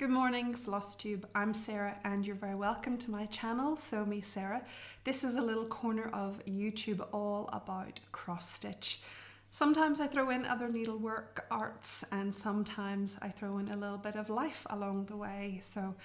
Good morning, Flosstube. I'm Sarah and you're very welcome to my channel, Sew Me Sarah. This is a little corner of YouTube all about cross stitch. Sometimes I throw in other needlework arts and sometimes I throw in a little bit of life along the way. So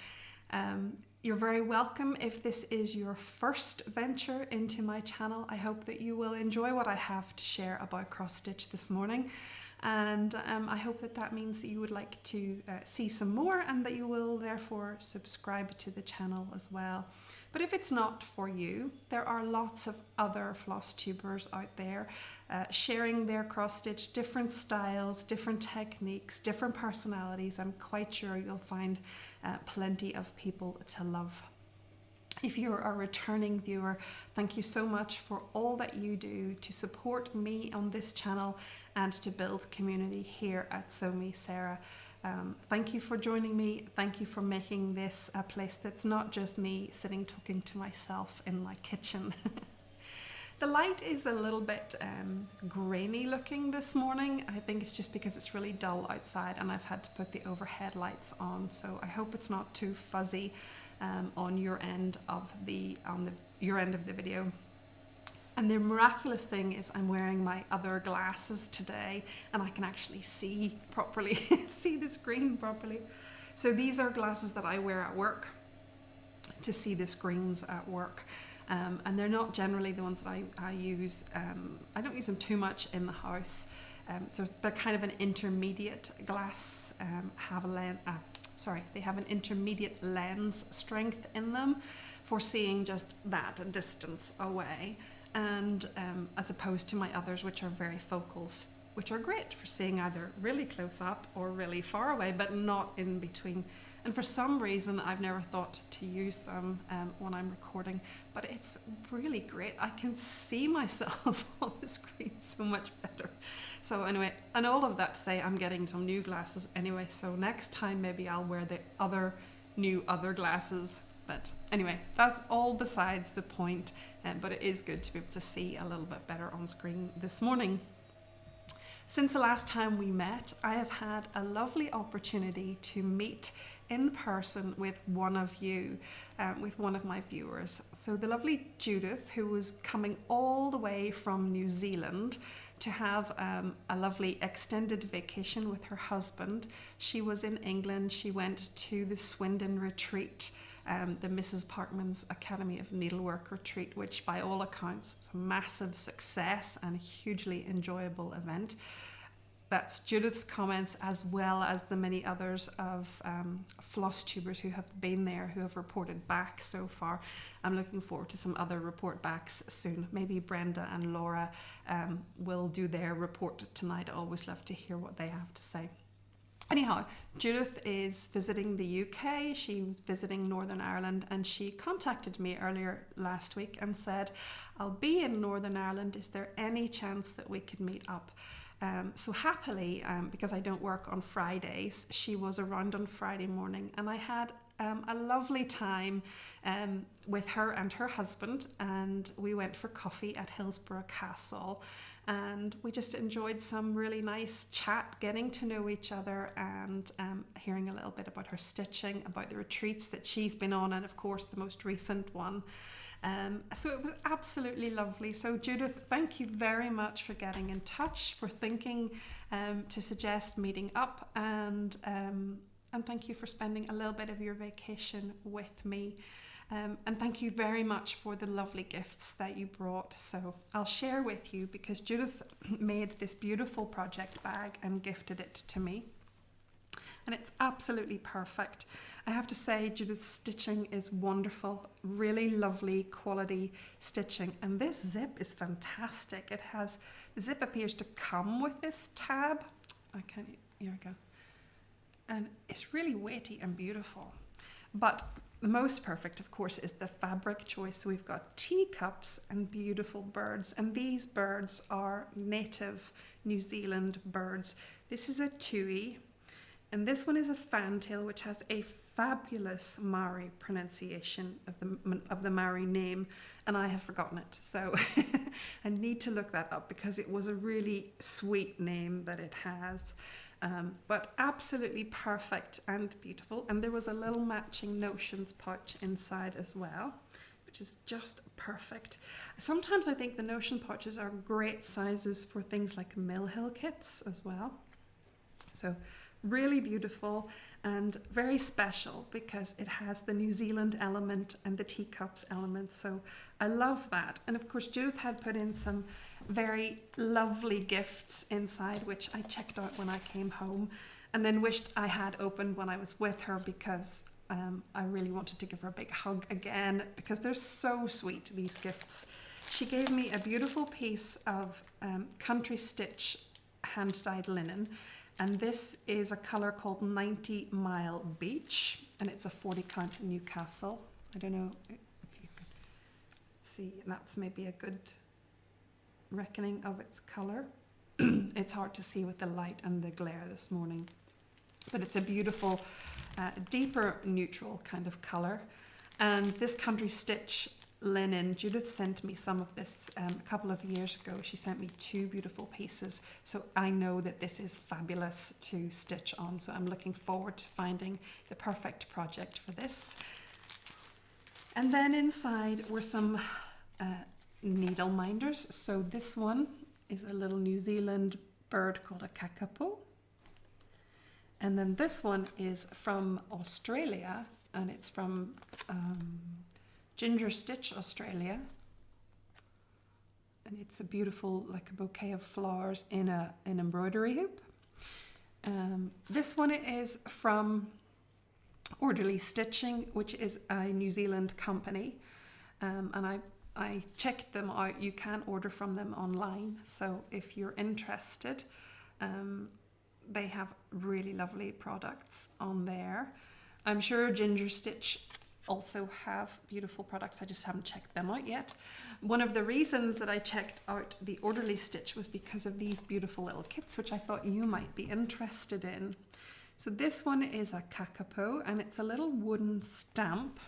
you're very welcome if this is your first venture into my channel. I hope that you will enjoy what I have to share about cross stitch this morning. And I hope that that means that you would like to see some more and that you will therefore subscribe to the channel as well. But if it's not for you, there are lots of other floss tubers out there sharing their cross stitch, different styles, different techniques, different personalities. I'm quite sure you'll find plenty of people to love. If you're a returning viewer, thank you so much for all that you do to support me on this channel and to build community here at Sew Me Sarah. Thank you for joining me. Thank you for making this a place that's not just me sitting talking to myself in my kitchen. The light is a little bit grainy looking this morning. I think it's just because it's really dull outside and I've had to put the overhead lights on, so I hope it's not too fuzzy on your end of the video. And the miraculous thing is I'm wearing my other glasses today and I can actually see properly, see the screen properly. So these are glasses that I wear at work to see the screens at work. And they're not generally the ones that I use. I don't use them too much in the house. So they're kind of an intermediate glass, they have an intermediate lens strength in them for seeing just that distance away. And as opposed to my others, which are very focals, which are great for seeing either really close up or really far away, but not in between. And for some reason, I've never thought to use them when I'm recording, but it's really great. I can see myself on the screen so much better. So anyway, and all of that to say, I'm getting some new glasses anyway, so next time maybe I'll wear the other glasses. But anyway, that's all besides the point, but it is good to be able to see a little bit better on screen this morning. Since the last time we met, I have had a lovely opportunity to meet in person with one of you, with one of my viewers. So the lovely Judith, who was coming all the way from New Zealand to have a lovely extended vacation with her husband. She was in England. She went to the Swindon retreat, the Mrs. Parkman's Academy of Needlework retreat, which by all accounts was a massive success and a hugely enjoyable event. That's Judith's comments, as well as the many others of floss tubers who have been there, who have reported back so far. I'm looking forward to some other report backs soon. Maybe Brenda and Laura will do their report tonight. I always love to hear what they have to say. Anyhow, Judith is visiting the UK. She was visiting Northern Ireland and she contacted me earlier last week and said, I'll be in Northern Ireland. Is there any chance that we could meet up? So happily, because I don't work on Fridays, she was around on Friday morning and I had a lovely time with her and her husband, and we went for coffee at Hillsborough Castle and we just enjoyed some really nice chat, getting to know each other and hearing a little bit about her stitching, about the retreats that she's been on, and of course the most recent one. So it was absolutely lovely. So Judith, thank you very much for getting in touch, for thinking to suggest meeting up, and thank you for spending a little bit of your vacation with me. And thank you very much for the lovely gifts that you brought. So I'll share with you, because Judith made this beautiful project bag and gifted it to me. And it's absolutely perfect. I have to say, Judith's stitching is wonderful, really lovely quality stitching. And this zip is fantastic. It has, the zip appears to come with this tab. Here we go. And it's really weighty and beautiful. But the most perfect, of course, is the fabric choice. So we've got teacups and beautiful birds. And these birds are native New Zealand birds. This is a tui. And this one is a fantail, which has a fabulous Maori pronunciation of the Maori name, and I have forgotten it. So I need to look that up because it was a really sweet name that it has. But absolutely perfect and beautiful. And there was a little matching notions pouch inside as well, which is just perfect. Sometimes I think the notion pouches are great sizes for things like Mill Hill kits as well. So really beautiful and very special because it has the New Zealand element and the teacups element. So I love that. And of course Judith had put in some very lovely gifts inside, which I checked out when I came home and then wished I had opened when I was with her, because I really wanted to give her a big hug again because they're so sweet, these gifts. She gave me a beautiful piece of country stitch hand-dyed linen, and this is a colour called 90 Mile Beach, and it's a 40 count Newcastle. I don't know if you could see, that's maybe a good reckoning of its colour. It's hard to see with the light and the glare this morning, but it's a beautiful deeper neutral kind of colour. And this country stitch linen, Judith sent me some of this a couple of years ago. She sent me 2 beautiful pieces, so I know that this is fabulous to stitch on, so I'm looking forward to finding the perfect project for this. And then inside were some needle minders. So this one is a little New Zealand bird called a kakapo, and then this one is from Australia, and it's from Ginger Stitch Australia, and it's a beautiful, like a bouquet of flowers in an embroidery hoop. This one is from Orderly Stitching, which is a New Zealand company, and I checked them out. You can order from them online, so if you're interested, they have really lovely products on there. I'm sure Ginger Stitch also have beautiful products. I just haven't checked them out yet. One of the reasons that I checked out the Orderly Stitch was because of these beautiful little kits, which I thought you might be interested in. So this one is a kakapo, and it's a little wooden stamp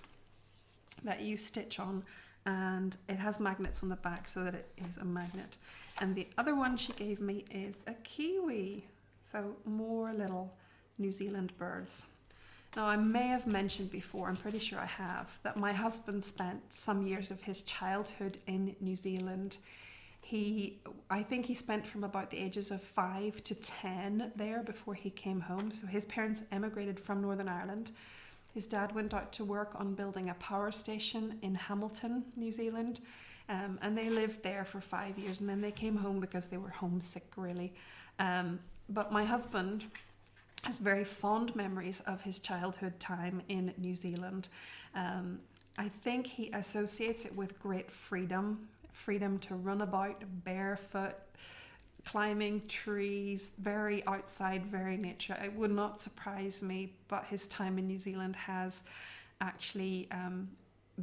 that you stitch on, and it has magnets on the back so that it is a magnet. And the other one she gave me is a kiwi. So more little New Zealand birds. Now I may have mentioned before, I'm pretty sure I have, that my husband spent some years of his childhood in New Zealand. I think he spent from about the ages of 5 to 10 there before he came home. So his parents emigrated from Northern Ireland. His dad went out to work on building a power station in Hamilton, New Zealand, and they lived there for 5 years, and then they came home because they were homesick, really. But my husband has very fond memories of his childhood time in New Zealand. I think he associates it with great freedom to run about barefoot, climbing trees, very outside, very nature. It would not surprise me, but his time in New Zealand has actually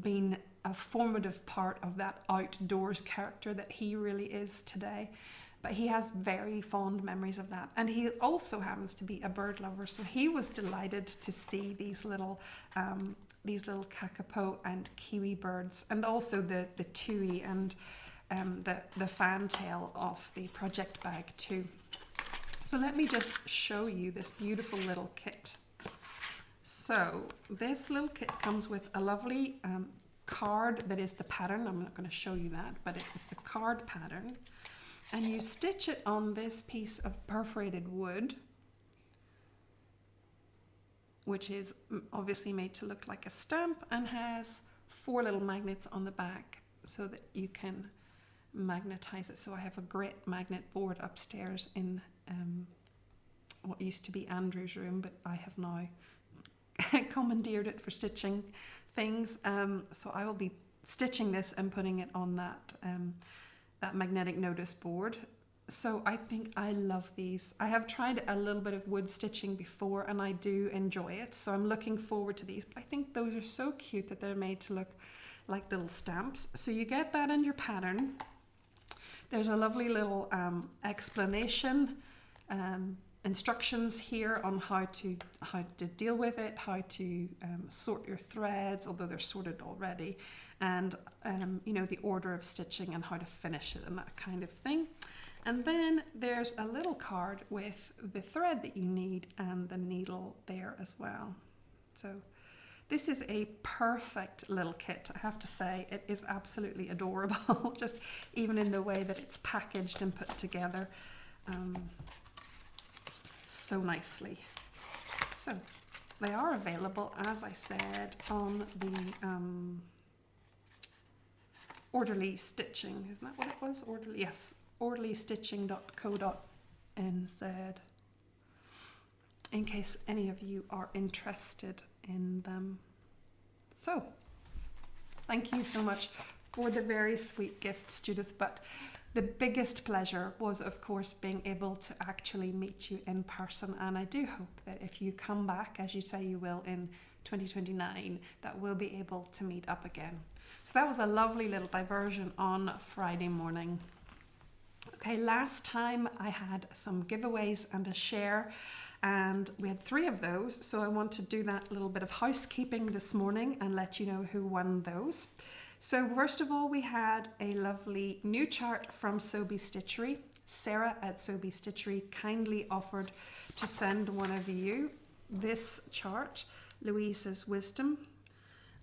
been a formative part of that outdoors character that he really is today. But he has very fond memories of that, and he also happens to be a bird lover, so he was delighted to see these little kakapo and kiwi birds, and also the tui and the fantail of the project bag too. So let me just show you this beautiful little kit. So this little kit comes with a lovely card that is the pattern. I'm not going to show you that, but it is the card pattern. And you stitch it on this piece of perforated wood, which is obviously made to look like a stamp and has 4 little magnets on the back so that you can magnetize it. So I have a great magnet board upstairs in what used to be Andrew's room, but I have now commandeered it for stitching things. So I will be stitching this and putting it on that magnetic notice board. So I think I love these. I have tried a little bit of wood stitching before and I do enjoy it, so I'm looking forward to these. But I think those are so cute that they're made to look like little stamps. So you get that in your pattern. There's a lovely little explanation, instructions here on how to deal with it, how to sort your threads, although they're sorted already, and you know, the order of stitching and how to finish it and that kind of thing. And then there's a little card with the thread that you need and the needle there as well. So this is a perfect little kit, I have to say. It is absolutely adorable, just even in the way that it's packaged and put together so nicely. So they are available, as I said, on the Orderly Stitching. Isn't that what it was? Orderly, yes, orderlystitching.co.nz, in case any of you are interested in them. So, thank you so much for the very sweet gifts, Judith, but the biggest pleasure was, of course, being able to actually meet you in person, and I do hope that if you come back, as you say you will in 2029, that we'll be able to meet up again. So that was a lovely little diversion on Friday morning. Okay, last time I had some giveaways and a share, and we had 3 of those, so I want to do that little bit of housekeeping this morning and let you know who won those. So first of all, we had a lovely new chart from Sobe Stitchery. Sarah at Sobe Stitchery kindly offered to send one of you this chart, Louise's Wisdom.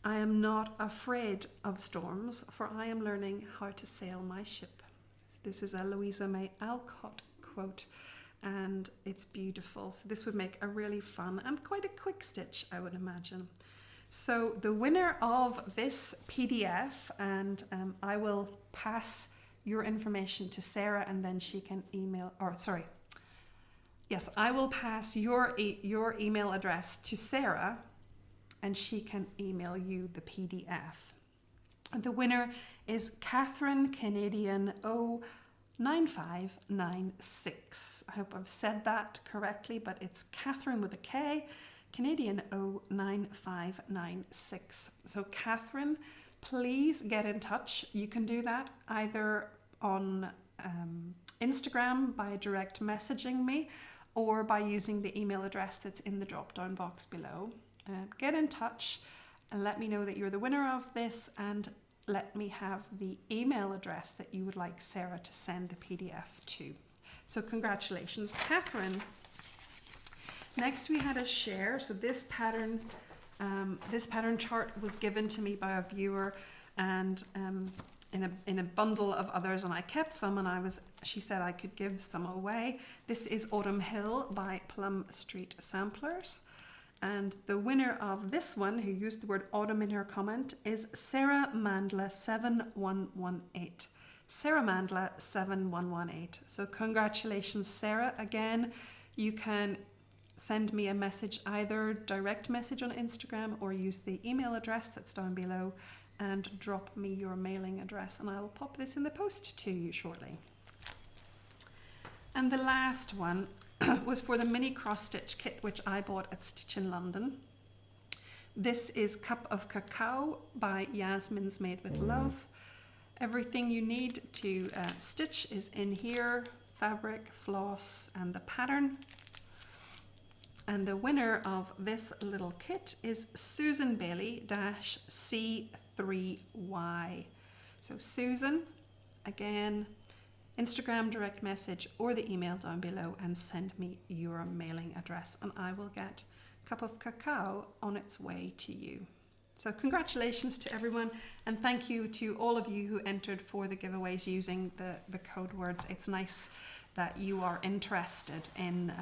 I am not afraid of storms, for I am learning how to sail my ship. This is a Louisa May Alcott quote, and it's beautiful. So this would make a really fun and quite a quick stitch, I would imagine. So the winner of this PDF, and I will pass your information to Sarah, and then she can email, or sorry, yes, I will pass your email address to Sarah, and she can email you the PDF. The winner is Catherine Canadian 09596. I hope I've said that correctly, but it's Catherine with a K, Canadian 09596. So Catherine, please get in touch. You can do that either on Instagram by direct messaging me, or by using the email address that's in the drop down box below. Get in touch and let me know that you're the winner of this, and let me have the email address that you would like Sarah to send the PDF to. So congratulations, Catherine. Next we had a share. So this pattern chart was given to me by a viewer, and in a bundle of others, and I kept some, and she said I could give some away. This is Autumn Hill by Plum Street Samplers. And the winner of this one, who used the word autumn in her comment, is Sarah Mandla 7118. Sarah Mandla 7118. So congratulations, Sarah. Again, you can send me a message, either direct message on Instagram or use the email address that's down below, and drop me your mailing address, and I will pop this in the post to you shortly. And the last one was for the mini cross stitch kit, which I bought at Stitch in London. This is Cup of Cacao by Yasmin's Made with Love. Everything you need to stitch is in here: fabric, floss, and the pattern. And the winner of this little kit is Susan Bailey-C3Y. So Susan, again, Instagram direct message or the email down below, and send me your mailing address, and I will get a cup of cacao on its way to you. So congratulations to everyone, and thank you to all of you who entered for the giveaways using the code words. It's nice that you are interested in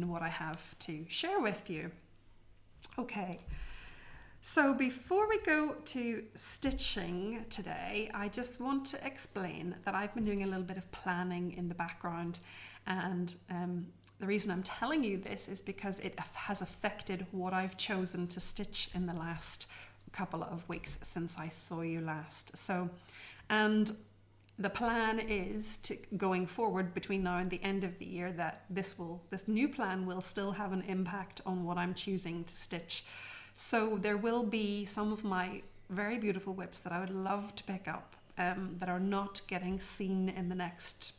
what I have to share with you. Okay. So before we go to stitching today, I just want to explain that I've been doing a little bit of planning in the background, and the reason I'm telling you this is because it has affected what I've chosen to stitch in the last couple of weeks since I saw you last. So, and the plan is to, going forward between now and the end of the year, that this new plan will still have an impact on what I'm choosing to stitch. So there will be some of my very beautiful whips that I would love to pick up that are not getting seen in the next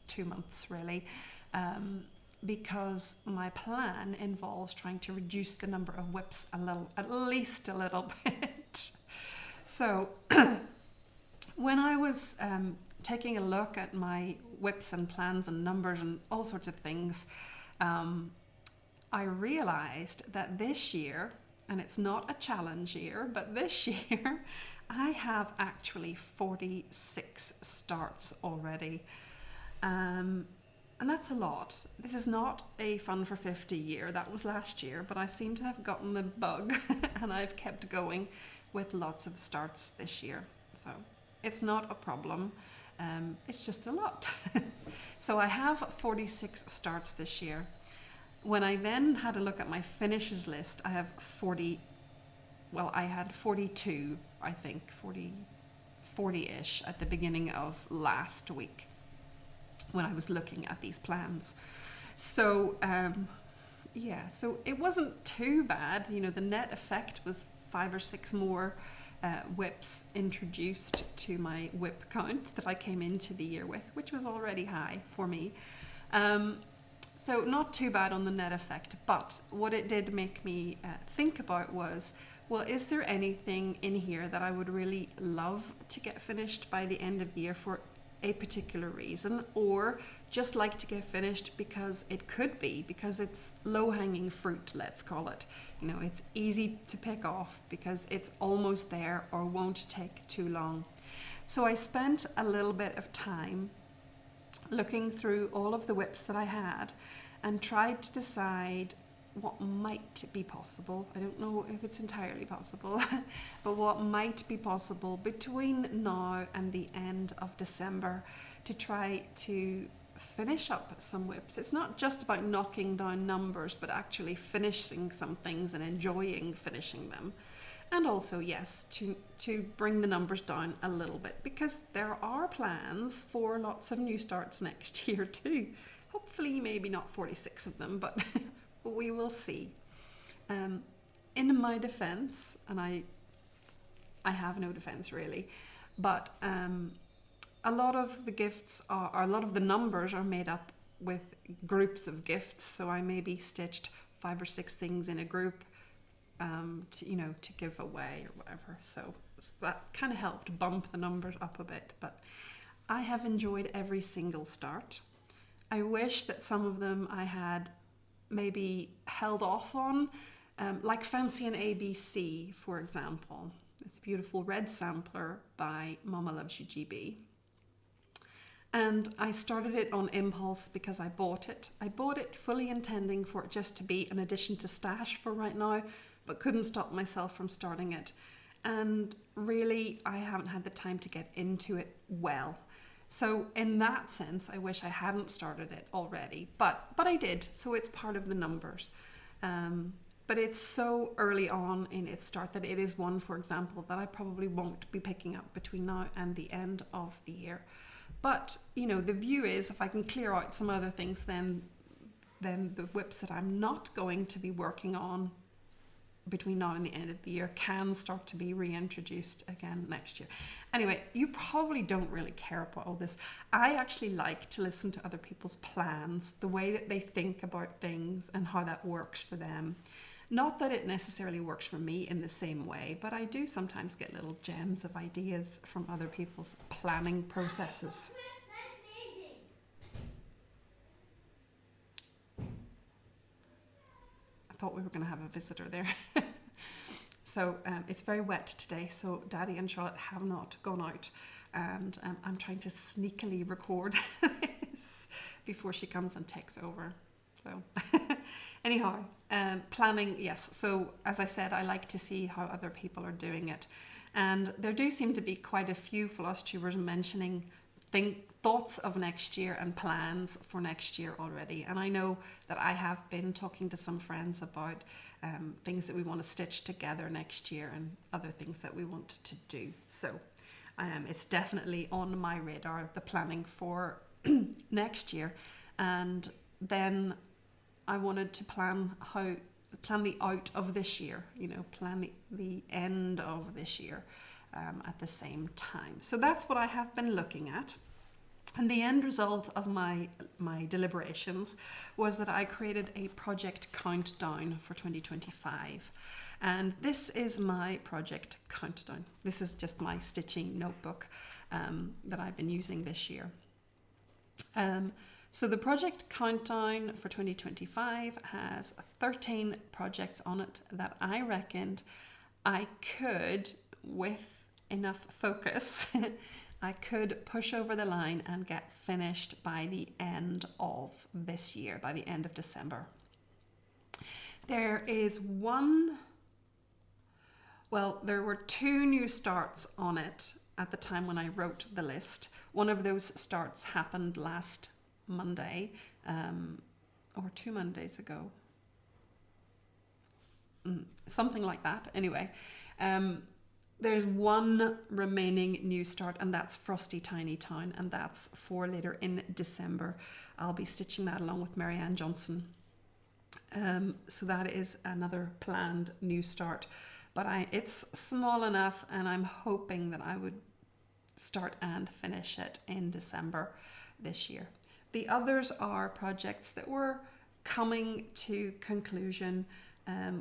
2 months, really, because my plan involves trying to reduce the number of whips at least a little bit. So when I was taking a look at my whips and plans and numbers and all sorts of things, I realized that this year, and it's not a challenge year, but this year I have actually 46 starts already. And that's a lot. This is not a Fun for 50 year, that was last year, but I seem to have gotten the bug and I've kept going with lots of starts this year. So it's not a problem, it's just a lot. So I have 46 starts this year. When I then had a look at my finishes list, I have 42, I think, 40-ish at the beginning of last week when I was looking at these plans. So, so it wasn't too bad. You know, the net effect was 5 or 6 more whips introduced to my whip count that I came into the year with, which was already high for me. So not too bad on the net effect, but what it did make me think about was, well, is there anything in here that I would really love to get finished by the end of the year for a particular reason, or just like to get finished because it's low-hanging fruit, let's call it. You know, it's easy to pick off because it's almost there or won't take too long. So I spent a little bit of time looking through all of the whips that I had and tried to decide what might be possible. I don't know if it's entirely possible, but what might be possible between now and the end of December to try to finish up some whips. It's not just about knocking down numbers, but actually finishing some things and enjoying finishing them. And also, yes, to bring the numbers down a little bit, because there are plans for lots of new starts next year too. Hopefully maybe not 46 of them, but we will see. In my defense, and I have no defense really, but a lot of the gifts a lot of the numbers are made up with groups of gifts. So I maybe stitched 5 or 6 things in a group to give away or whatever. So that kind of helped bump the numbers up a bit, but I have enjoyed every single start. I wish that some of them I had maybe held off on, like Fancy and ABC, for example. It's a beautiful red sampler by Mama Loves You GB. And I started it on impulse because I bought it. I bought it fully intending for it just to be an addition to stash for right now, but couldn't stop myself from starting it. And really, I haven't had the time to get into it well. So in that sense, I wish I hadn't started it already, but I did. So it's part of the numbers. But it's so early on in its start that it is one, for example, that I probably won't be picking up between now and the end of the year. But, the view is if I can clear out some other things, then the whips that I'm not going to be working on between now and the end of the year can start to be reintroduced again next year. Anyway, you probably don't really care about all this. I actually like to listen to other people's plans, the way that they think about things and how that works for them. Not that it necessarily works for me in the same way, but I do sometimes get little gems of ideas from other people's planning processes. I thought we were going to have a visitor there. So it's very wet today, so Daddy and Charlotte have not gone out, and I'm trying to sneakily record this before she comes and takes over. So anyhow, planning, yes. So as I said, I like to see how other people are doing it, and there do seem to be quite a few Flosstubers mentioning thoughts of next year and plans for next year already. And I know that I have been talking to some friends about things that we want to stitch together next year and other things that we want to do. So it's definitely on my radar, the planning for next year. And then I wanted to plan the out of this year, plan the end of this year at the same time. So that's what I have been looking at. And the end result of my deliberations was that I created a project countdown for 2025. And this is my project countdown. This is just my stitching notebook. that I've been using this year. So the project countdown for 2025 has 13 projects on it that I reckoned I could, with enough focus, I could push over the line and get finished by the end of this year, by the end of December. There were 2 new starts on it at the time when I wrote the list. One of those starts happened last Monday, or 2 Mondays ago. Something like that. Anyway, there's 1 remaining new start, and that's Frosty Tiny Town, and that's for later in December. I'll be stitching that along with Marianne Johnson. So that is another planned new start, but it's small enough, and I'm hoping that I would start and finish it in December this year. The others are projects that were coming to conclusion,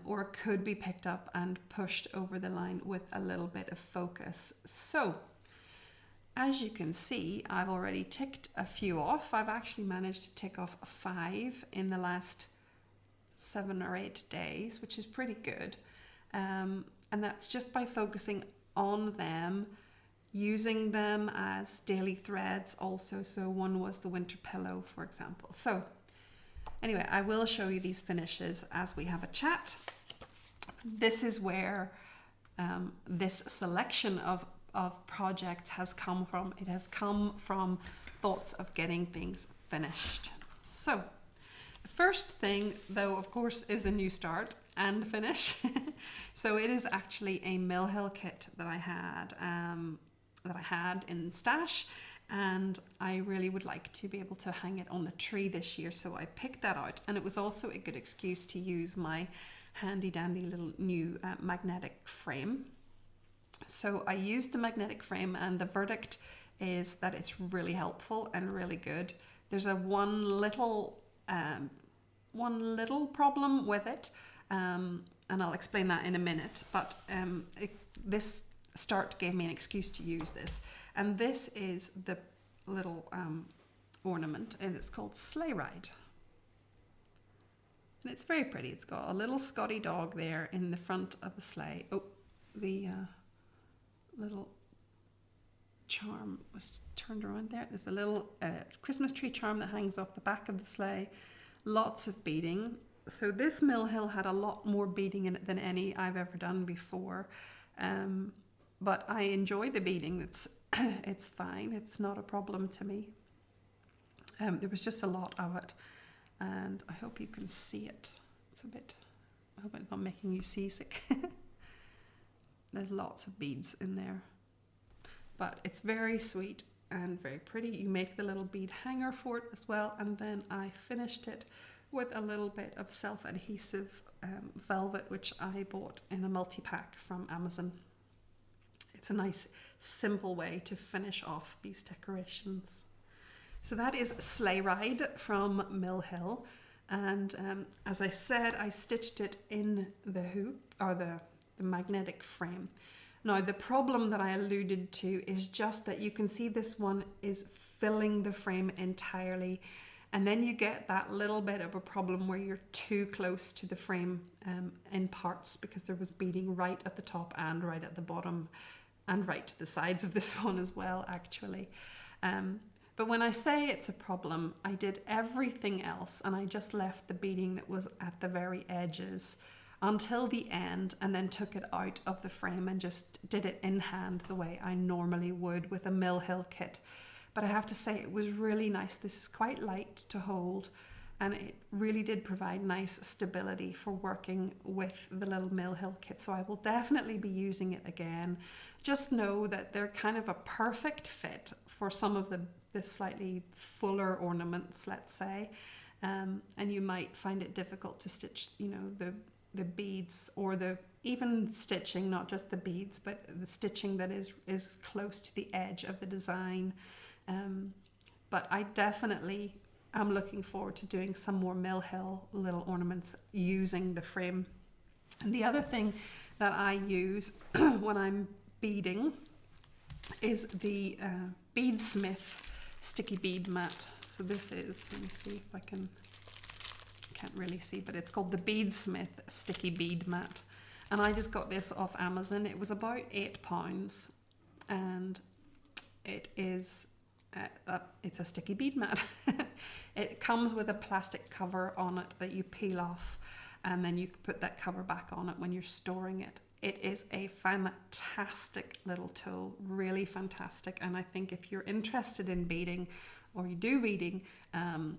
or could be picked up and pushed over the line with a little bit of focus. So, as you can see, I've already ticked a few off. I've actually managed to tick off 5 in the last 7 or 8 days, which is pretty good. And that's just by focusing on them, using them as daily threads also. So one was the winter pillow, for example. So anyway, I will show you these finishes as we have a chat. This is where this selection of projects has come from. It has come from thoughts of getting things finished. So the first thing, though, of course, is a new start and finish. So it is actually a Mill Hill kit that I had in stash, and I really would like to be able to hang it on the tree this year, so I picked that out. And it was also a good excuse to use my handy dandy little new magnetic frame. So I used the magnetic frame, and the verdict is that it's really helpful and really good. There's one little problem with it, and I'll explain that in a minute, but this start gave me an excuse to use this, and this is the little ornament, and it's called Sleigh Ride, and it's very pretty. It's got a little Scotty dog there in the front of the sleigh. Oh, the little charm was turned around there. There's a little Christmas tree charm that hangs off the back of the sleigh. Lots of beading. So this Mill Hill had a lot more beading in it than any I've ever done before. But I enjoy the beading. It's fine. It's not a problem to me. There was just a lot of it, and I hope you can see it. I hope it's not making you seasick. There's lots of beads in there, but it's very sweet and very pretty. You make the little bead hanger for it as well, and then I finished it with a little bit of self-adhesive velvet, which I bought in a multi-pack from Amazon. It's a nice simple way to finish off these decorations. So that is Sleigh Ride from Mill Hill, and as I said, I stitched it in the hoop, or the magnetic frame. Now the problem that I alluded to is just that you can see this one is filling the frame entirely, and then you get that little bit of a problem where you're too close to the frame in parts, because there was beading right at the top and right at the bottom and right to the sides of this one as well, actually. But when I say it's a problem, I did everything else, and I just left the beading that was at the very edges until the end, and then took it out of the frame and just did it in hand the way I normally would with a Mill Hill kit. But I have to say, it was really nice. This is quite light to hold, and it really did provide nice stability for working with the little Mill Hill kit. So I will definitely be using it again. Just know that they're kind of a perfect fit for some of the slightly fuller ornaments, let's say, and you might find it difficult to stitch, the beads, or even stitching, not just the beads, but the stitching that is close to the edge of the design. But I definitely am looking forward to doing some more Mill Hill little ornaments using the frame. And the other thing that I use when I'm beading is the Beadsmith sticky bead mat. So this is, let me see if I can't really see, but it's called the Beadsmith sticky bead mat. And I just got this off Amazon. It was about £8, and it is it's a sticky bead mat. It comes with a plastic cover on it that you peel off, and then you put that cover back on it when you're storing it. It is a fantastic little tool, really fantastic. And I think if you're interested in beading, or you do beading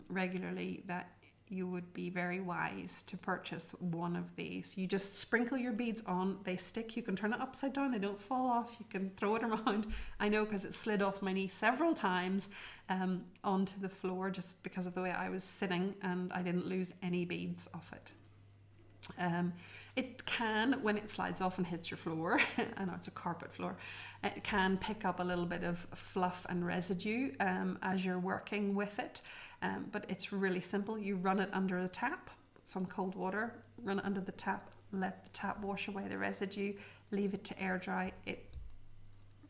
regularly, that you would be very wise to purchase one of these. You just sprinkle your beads on, they stick, you can turn it upside down, they don't fall off, you can throw it around. I know, because it slid off my knee several times onto the floor just because of the way I was sitting, and I didn't lose any beads off it. It can, when it slides off and hits your floor, I know it's a carpet floor, it can pick up a little bit of fluff and residue as you're working with it. But it's really simple. You run it under a tap, some cold water, run it under the tap, let the tap wash away the residue, leave it to air dry. It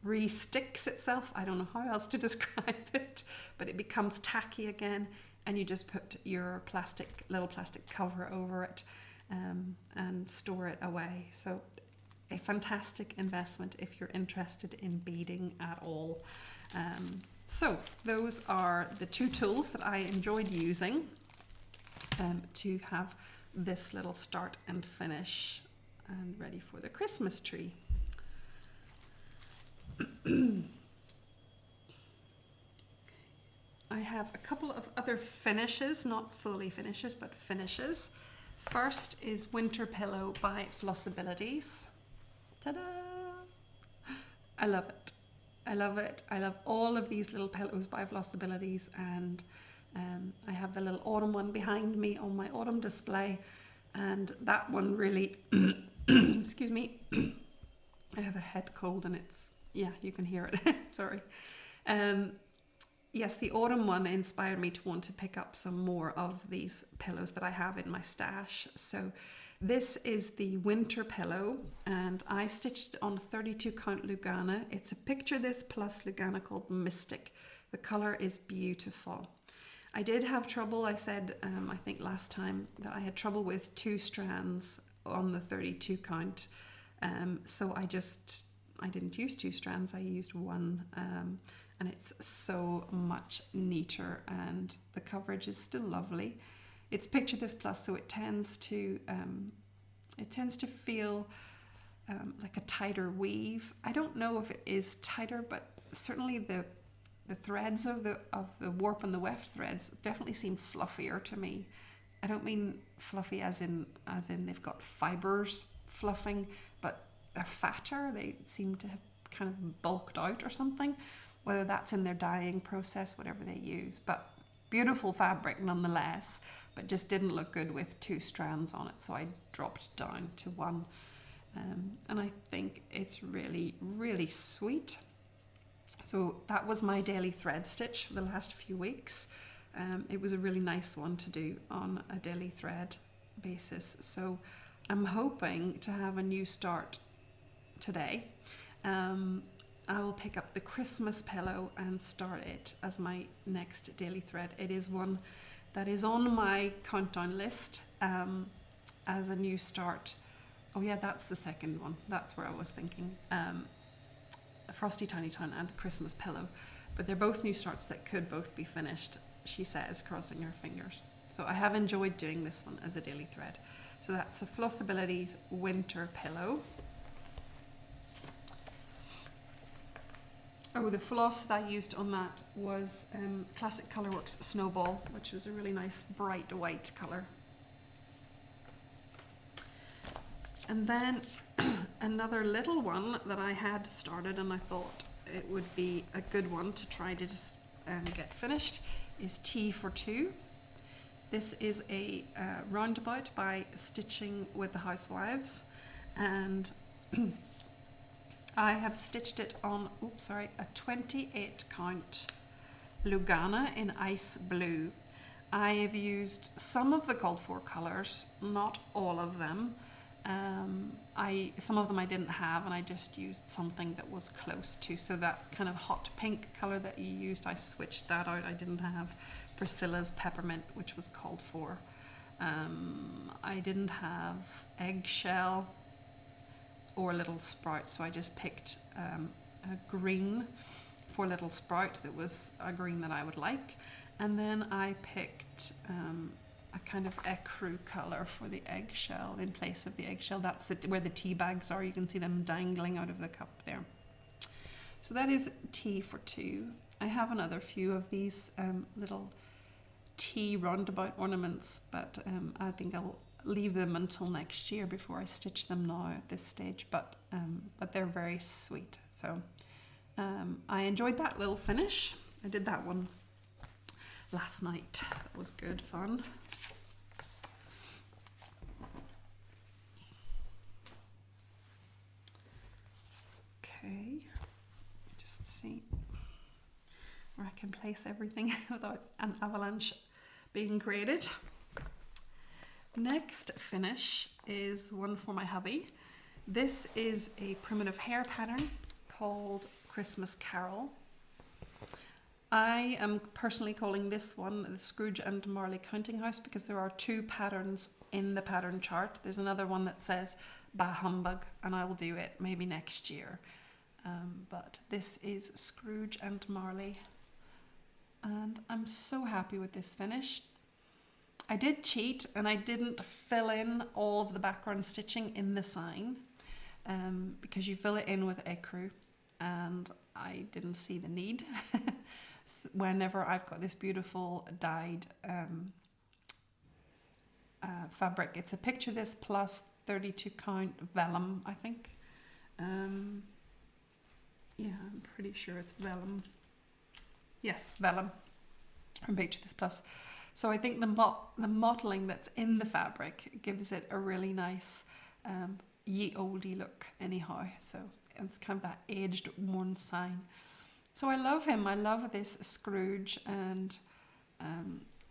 re-sticks itself. I don't know how else to describe it, but it becomes tacky again, and you just put your little plastic cover over it and store it away. So a fantastic investment if you're interested in beading at all. So those are the two tools that I enjoyed using to have this little start and finish and ready for the Christmas tree. I have a couple of other finishes, not fully finishes, but finishes. First is Winter Pillow by Flossabilities. Ta-da! I love it. I love it. I love all of these little pillows by Flossabilities, and I have the little autumn one behind me on my autumn display, and that one really, excuse me, I have a head cold and it's, yeah, you can hear it, sorry. Yes, the autumn one inspired me to want to pick up some more of these pillows that I have in my stash. So this is the winter pillow, and I stitched it on 32 count Lugana. It's a picture this plus Lugana called Mystic. The color is beautiful. I did have trouble, I said, I think last time, that I had trouble with 2 strands on the 32 count. So I didn't use 2 strands, I used 1. And it's so much neater, and the coverage is still lovely. It's picture this plus, so it tends to feel like a tighter weave. I don't know if it is tighter, but certainly the threads of the warp and the weft threads definitely seem fluffier to me. I don't mean fluffy as in they've got fibers fluffing, but they're fatter. They seem to have kind of bulked out or something. Whether that's in their dyeing process, whatever they use. But beautiful fabric nonetheless, but just didn't look good with 2 strands on it, so I dropped down to 1. And I think it's really, really sweet. So that was my daily thread stitch for the last few weeks. It was a really nice one to do on a daily thread basis. So I'm hoping to have a new start today. I will pick up the Christmas pillow and start it as my next daily thread. It is one that is on my countdown list as a new start. Oh yeah, that's the second one. That's where I was thinking. Frosty Tiny Town and the Christmas pillow. But they're both new starts that could both be finished, she says, crossing her fingers. So I have enjoyed doing this one as a daily thread. So that's a Flossabilities winter pillow. Oh, the floss that I used on that was Classic Colourworks Snowball, which was a really nice bright white colour. And then another little one that I had started and I thought it would be a good one to try to just get finished is Tea for Two. This is a roundabout by Stitching with the Housewives, and I have stitched it on, a 28 count Lugana in ice blue. I have used some of the called for colours, not all of them. Some of them I didn't have, and I just used something that was close to. So that kind of hot pink color that you used, I switched that out. I didn't have Priscilla's peppermint, which was called for. I didn't have eggshell or little sprout, so I just picked a green for little sprout that was a green that I would like. And then I picked a kind of ecru color for the eggshell in place of the eggshell. That's where the tea bags are. You can see them dangling out of the cup there. So that is tea for two. I have another few of these little tea roundabout ornaments, but I think I'll leave them until next year before I stitch them now at this stage. But they're very sweet. So I enjoyed that little finish. I did that one last night. It was good fun. Okay, just see where I can place everything without an avalanche being created. Next finish is one for my hubby. This is a primitive hair pattern called Christmas Carol. I am personally calling this one the Scrooge and Marley Counting House because there are two patterns in the pattern chart. There's another one that says Bah Humbug, and I will do it maybe next year. But this is Scrooge and Marley, and I'm so happy with this finish. I did cheat and I didn't fill in all of the background stitching in the sign because you fill it in with ecru, and I didn't see the need. Whenever I've got this beautiful dyed fabric, it's a picture this plus 32 count vellum, I think. Yeah, I'm pretty sure it's vellum. Yes, vellum from Picture This Plus. So I think the mottling that's in the fabric gives it a really nice ye oldie look anyhow. So it's kind of that aged, worn sign. So I love him. I love this Scrooge, and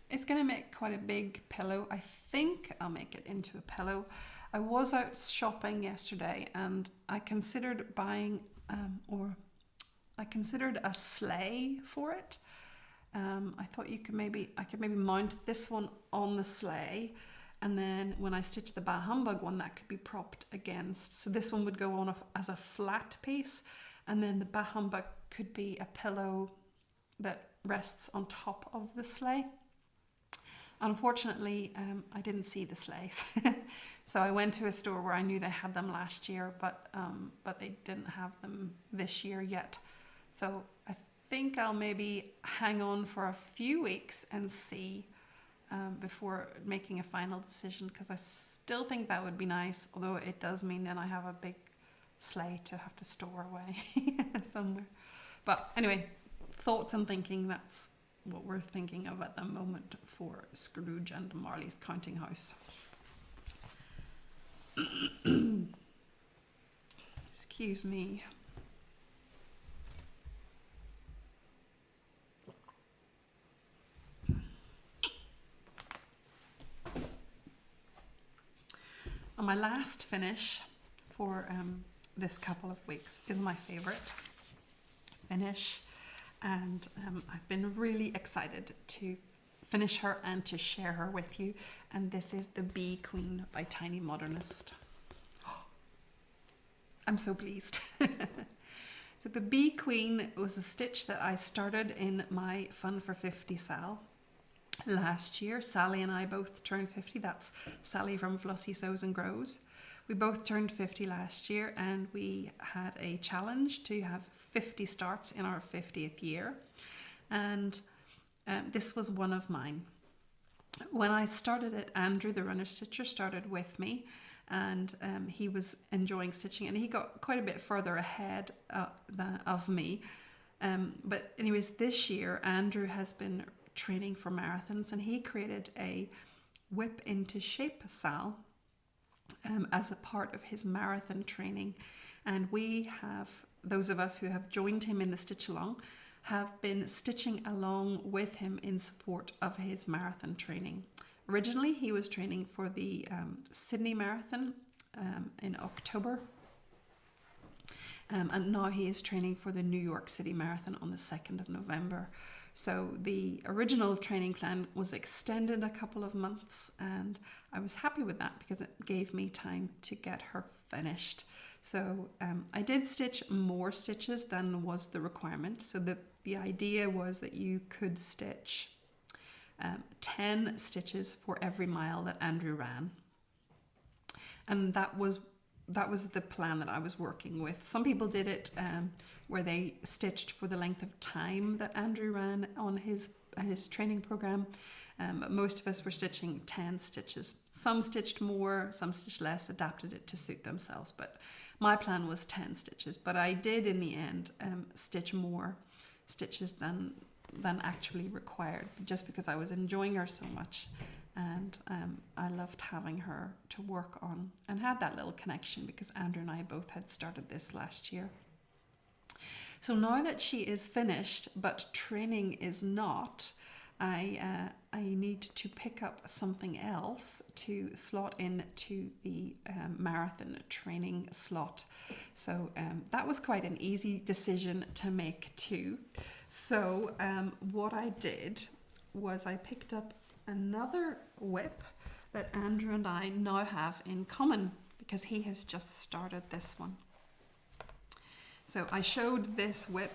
it's going to make quite a big pillow. I think I'll make it into a pillow. I was out shopping yesterday and I considered buying I considered a sleigh for it. I thought I could maybe mount this one on the sleigh, and then when I stitch the Bah Humbug one, that could be propped against. So this one would go on as a flat piece, and then the Bah Humbug could be a pillow that rests on top of the sleigh. Unfortunately, I didn't see the sleighs. So I went to a store where I knew they had them last year, but they didn't have them this year yet. So I think I'll maybe hang on for a few weeks and see before making a final decision, because I still think that would be nice, although it does mean then I have a big sleigh to have to store away somewhere. But anyway, thoughts and thinking, that's what we're thinking of at the moment for Scrooge and Marley's Counting House. Excuse me. And my last finish for this couple of weeks is my favorite finish, and I've been really excited to finish her and to share her with you, and this is the Bee Queen by Tiny Modernist. I'm so pleased. So the Bee Queen was a stitch that I started in my Fun for 50 Sal last year. Sally and I both turned 50. That's Sally from Flossie Sews and Grows. We both turned 50 last year, and we had a challenge to have 50 starts in our 50th year, and this was one of mine. When I started it, Andrew, the runner stitcher, started with me, and he was enjoying stitching, and he got quite a bit further ahead of me. But anyways, this year Andrew has been training for marathons, and he created a whip into shape sal as a part of his marathon training, and we have, those of us who have joined him in the stitch along, have been stitching along with him in support of his marathon training. Originally he was training for the Sydney Marathon in October. And now he is training for the New York City Marathon on the 2nd of November. So the original training plan was extended a couple of months, and I was happy with that because it gave me time to get her finished. So I did stitch more stitches than was the requirement. So the idea was that you could stitch 10 stitches for every mile that Andrew ran. And that was the plan that I was working with. Some people did it where they stitched for the length of time that Andrew ran on his training program. But most of us were stitching 10 stitches. Some stitched more, some stitched less, adapted it to suit themselves. But my plan was 10 stitches. But I did in the end stitch more stitches than actually required, just because I was enjoying her so much. And I loved having her to work on and had that little connection because Andrew and I both had started this last year. So now that she is finished, but training is not, I need to pick up something else to slot into the marathon training slot. So that was quite an easy decision to make too. So what I did was I picked up another whip that Andrew and I now have in common because he has just started this one. So I showed this whip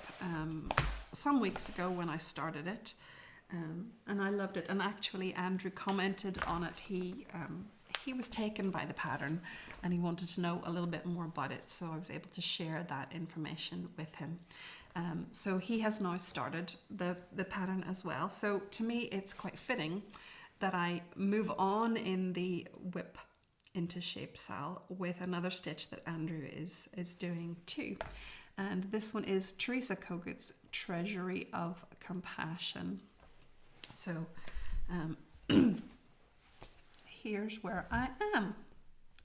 some weeks ago when I started it, and I loved it. And actually Andrew commented on it. He was taken by the pattern and he wanted to know a little bit more about it, so I was able to share that information with him. So he has now started the pattern as well. So to me, it's quite fitting that I move on in the whip into Shape Sal with another stitch that Andrew is doing too. And this one is Teresa Kogut's Treasury of Compassion. So here's where I am.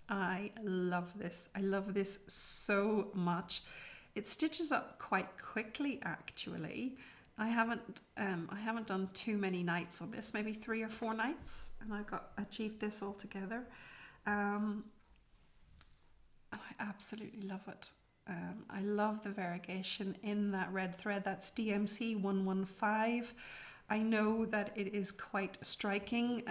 I love this. I love this so much. It stitches up quite quickly, actually. I haven't done too many nights on this, maybe 3 or 4 nights, and I achieved this all together. And I absolutely love it. I love the variegation in that red thread. That's DMC 115. I know that it is quite striking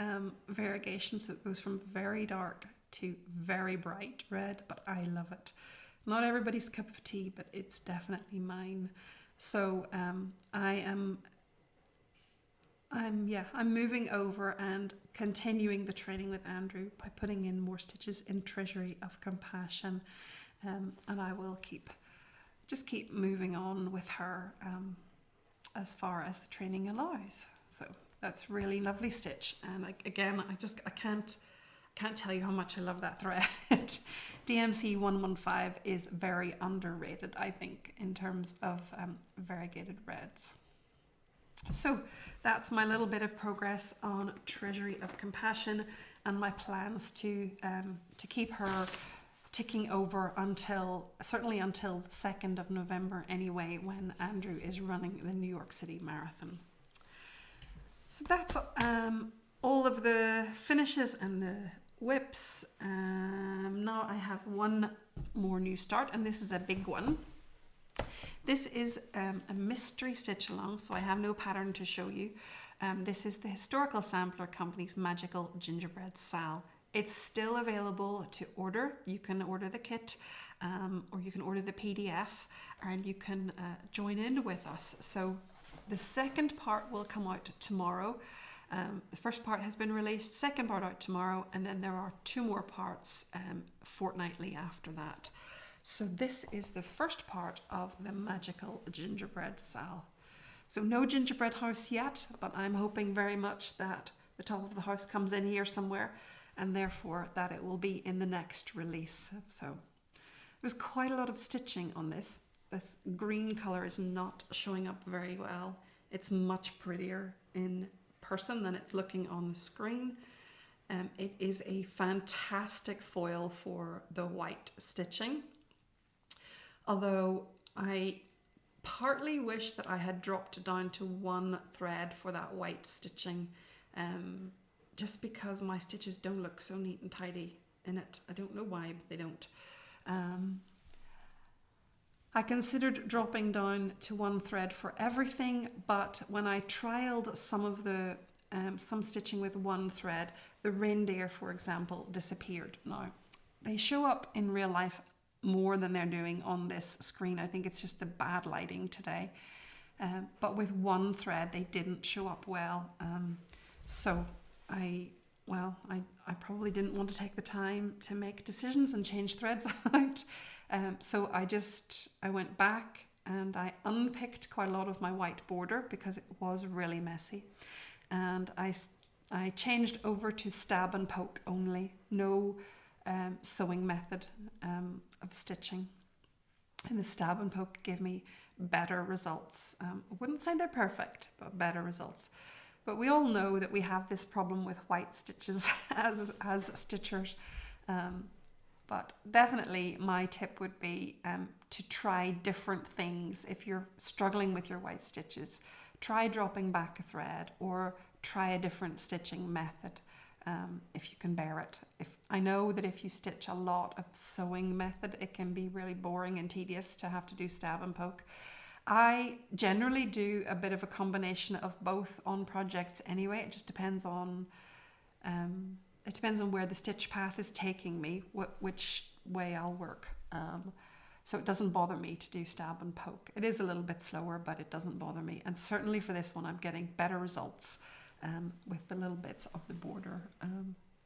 variegation, so it goes from very dark to very bright red, but I love it. Not everybody's cup of tea, but it's definitely mine. So I'm moving over and continuing the training with Andrew by putting in more stitches in Treasury of Compassion, and I will keep moving on with her as far as the training allows. So that's really lovely stitch, and I can't tell you how much I love that thread. DMC 115 is very underrated, I think, in terms of variegated reds. So that's my little bit of progress on Treasury of Compassion and my plans to keep her ticking over certainly until the 2nd of November anyway, when Andrew is running the New York City Marathon. So that's all of the finishes and the whips. Now I have one more new start, and this is a big one. This is a mystery stitch along, so I have no pattern to show you. This is the Historical Sampler Company's Magical Gingerbread Sal. It's still available to order. You can order the kit, or you can order the PDF, and you can join in with us. So the second part will come out tomorrow. The first part has been released, second part out tomorrow, and then there are 2 more parts fortnightly after that. So this is the first part of the Magical Gingerbread Sal. So no gingerbread house yet, but I'm hoping very much that the top of the house comes in here somewhere, and therefore that it will be in the next release. So there's quite a lot of stitching on this. This green colour is not showing up very well. It's much prettier in person than it's looking on the screen. It is a fantastic foil for the white stitching, although I partly wish that I had dropped it down to 1 thread for that white stitching, just because my stitches don't look so neat and tidy in it. I don't know why, but they don't. I considered dropping down to one thread for everything, but when I trialed some of the some stitching with one thread, the reindeer, for example, disappeared. Now, they show up in real life more than they're doing on this screen. I think it's just the bad lighting today. But with one thread, they didn't show up well. So I probably didn't want to take the time to make decisions and change threads out. So I went back and I unpicked quite a lot of my white border because it was really messy. And I changed over to stab and poke only, no sewing method of stitching. And the stab and poke gave me better results. I wouldn't say they're perfect, but better results. But we all know that we have this problem with white stitches as stitchers. But definitely my tip would be to try different things. If you're struggling with your white stitches, try dropping back a thread or try a different stitching method if you can bear it. I know that if you stitch a lot of sewing method, it can be really boring and tedious to have to do stab and poke. I generally do a bit of a combination of both on projects anyway. It just depends on where the stitch path is taking me, which way I'll work. So it doesn't bother me to do stab and poke. It is a little bit slower, but it doesn't bother me. And certainly for this one, I'm getting better results with the little bits of the border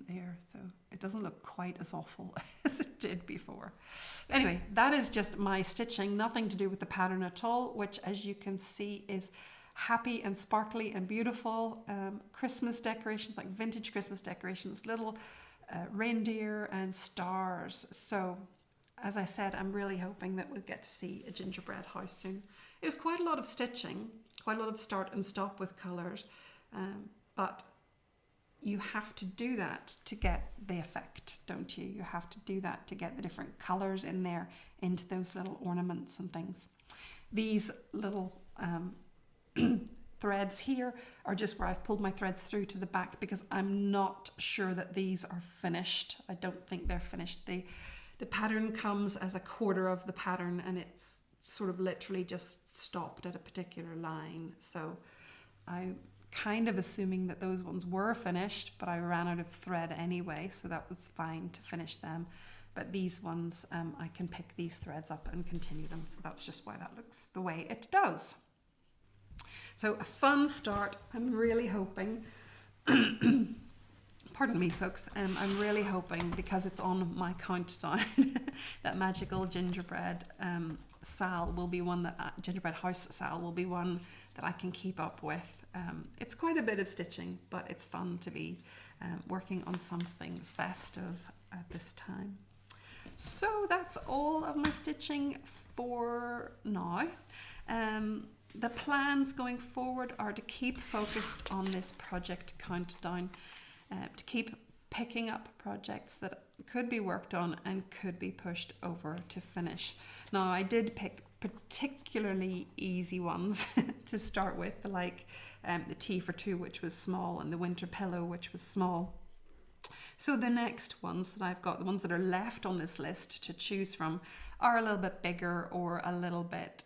there. So it doesn't look quite as awful as it did before. Anyway, that is just my stitching, nothing to do with the pattern at all, which as you can see is happy and sparkly and beautiful. Christmas decorations, like vintage Christmas decorations, little reindeer and stars. So as I said, I'm really hoping that we'll get to see a gingerbread house soon. It was quite a lot of stitching, quite a lot of start and stop with colours, but you have to do that to get the effect, don't you? You have to do that to get the different colours in there into those little ornaments and things. These little threads here are just where I've pulled my threads through to the back because I'm not sure that these are finished. I don't think they're finished. The pattern comes as a quarter of the pattern and it's sort of literally just stopped at a particular line. So I'm kind of assuming that those ones were finished, but I ran out of thread anyway, so that was fine to finish them. But these ones, I can pick these threads up and continue them. So that's just why that looks the way it does. So a fun start. I'm really hoping, pardon me folks, I'm really hoping because it's on my countdown that Magical Gingerbread Sal will be one that, Gingerbread House Sal will be one that I can keep up with. It's quite a bit of stitching, but it's fun to be working on something festive at this time. So that's all of my stitching for now. The plans going forward are to keep focused on this project countdown, to keep picking up projects that could be worked on and could be pushed over to finish. Now I did pick particularly easy ones to start with, like the tea for two, which was small, and the winter pillow, which was small. So the next ones that I've got, the ones that are left on this list to choose from, are a little bit bigger or a little bit,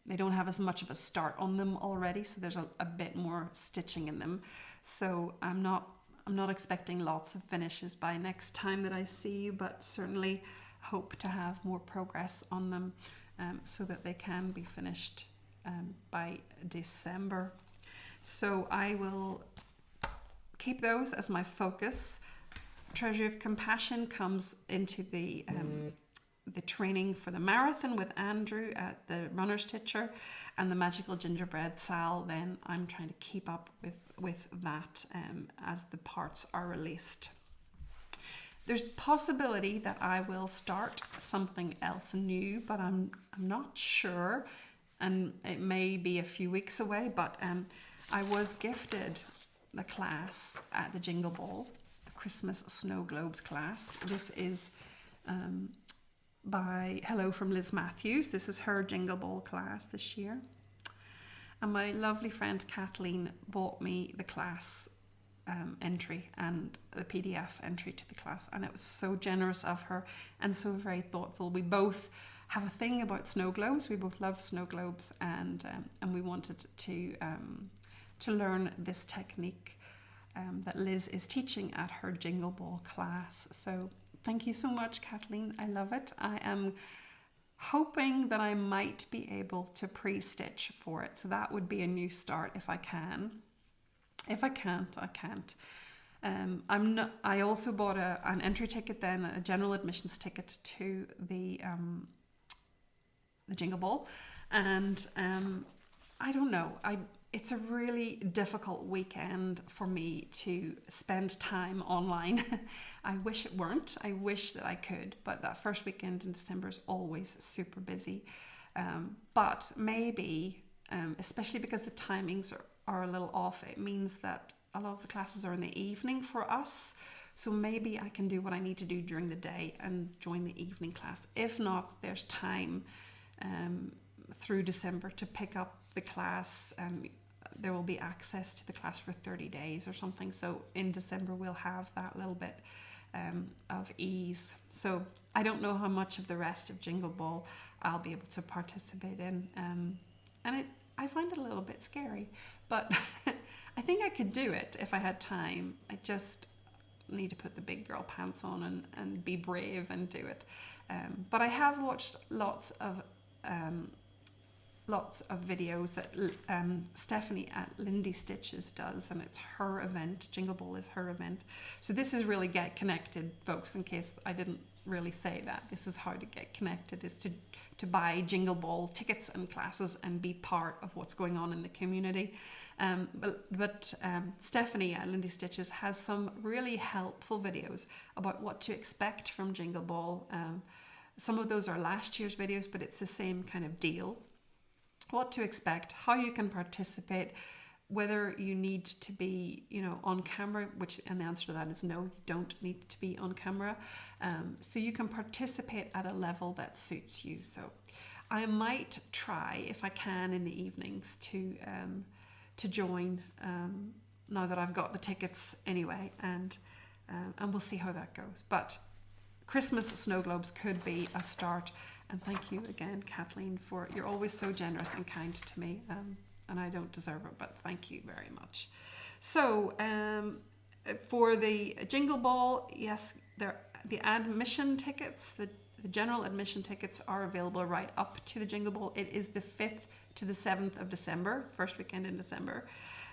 they don't have as much of a start on them already, so there's a bit more stitching in them. So I'm not expecting lots of finishes by next time that I see you, but certainly hope to have more progress on them so that they can be finished by December. So I will keep those as my focus. Treasury of Compassion comes into the training for the marathon with Andrew at the Runner Stitcher, and the Magical Gingerbread Sal, then I'm trying to keep up with that as the parts are released. There's possibility that I will start something else new, but I'm not sure, and it may be a few weeks away, but I was gifted the class at the Jingle Ball, the Christmas Snow Globes class. This is by Hello from Liz Matthews. This is her Jingle Ball class this year. And my lovely friend Kathleen bought me the class entry and the PDF entry to the class, and it was so generous of her and so very thoughtful. We both have a thing about snow globes. We both love snow globes, and we wanted to learn this technique that Liz is teaching at her Jingle Ball class. So thank you so much, Kathleen. I love it. I am hoping that I might be able to pre-stitch for it. So that would be a new start if I can. If I can't, I can't. I also bought an entry ticket then, a general admissions ticket to the Jingle Ball, and I don't know. It's a really difficult weekend for me to spend time online. I wish it weren't. I wish that I could, but that first weekend in December is always super busy. But maybe, especially because the timings are a little off, it means that a lot of the classes are in the evening for us. So maybe I can do what I need to do during the day and join the evening class. If not, there's time through December to pick up the class. There will be access to the class for 30 days or something. So in December, we'll have that little bit of ease. So I don't know how much of the rest of Jingle Ball I'll be able to participate in. And I find it a little bit scary, but I think I could do it if I had time. I just need to put the big girl pants on and be brave and do it. But I have watched lots of videos that Stephanie at Lindy Stitches does, and it's her event. Jingle Ball is her event. So this is really Get Connected, folks, in case I didn't really say that. This is how to get connected, is to buy Jingle Ball tickets and classes and be part of what's going on in the community. But Stephanie at Lindy Stitches has some really helpful videos about what to expect from Jingle Ball. Some of those are last year's videos, but it's the same kind of deal. What to expect, how you can participate, whether you need to be, on camera, and the answer to that is no, you don't need to be on camera. So you can participate at a level that suits you. So I might try, if I can, in the evenings to join, now that I've got the tickets anyway, and we'll see how that goes. But Christmas snow globes could be a start. And thank you again, Kathleen, you're always so generous and kind to me, and I don't deserve it, but thank you very much. So for the Jingle Ball, yes, the admission tickets, the general admission tickets are available right up to the Jingle Ball. It is the 5th to the 7th of December, first weekend in December.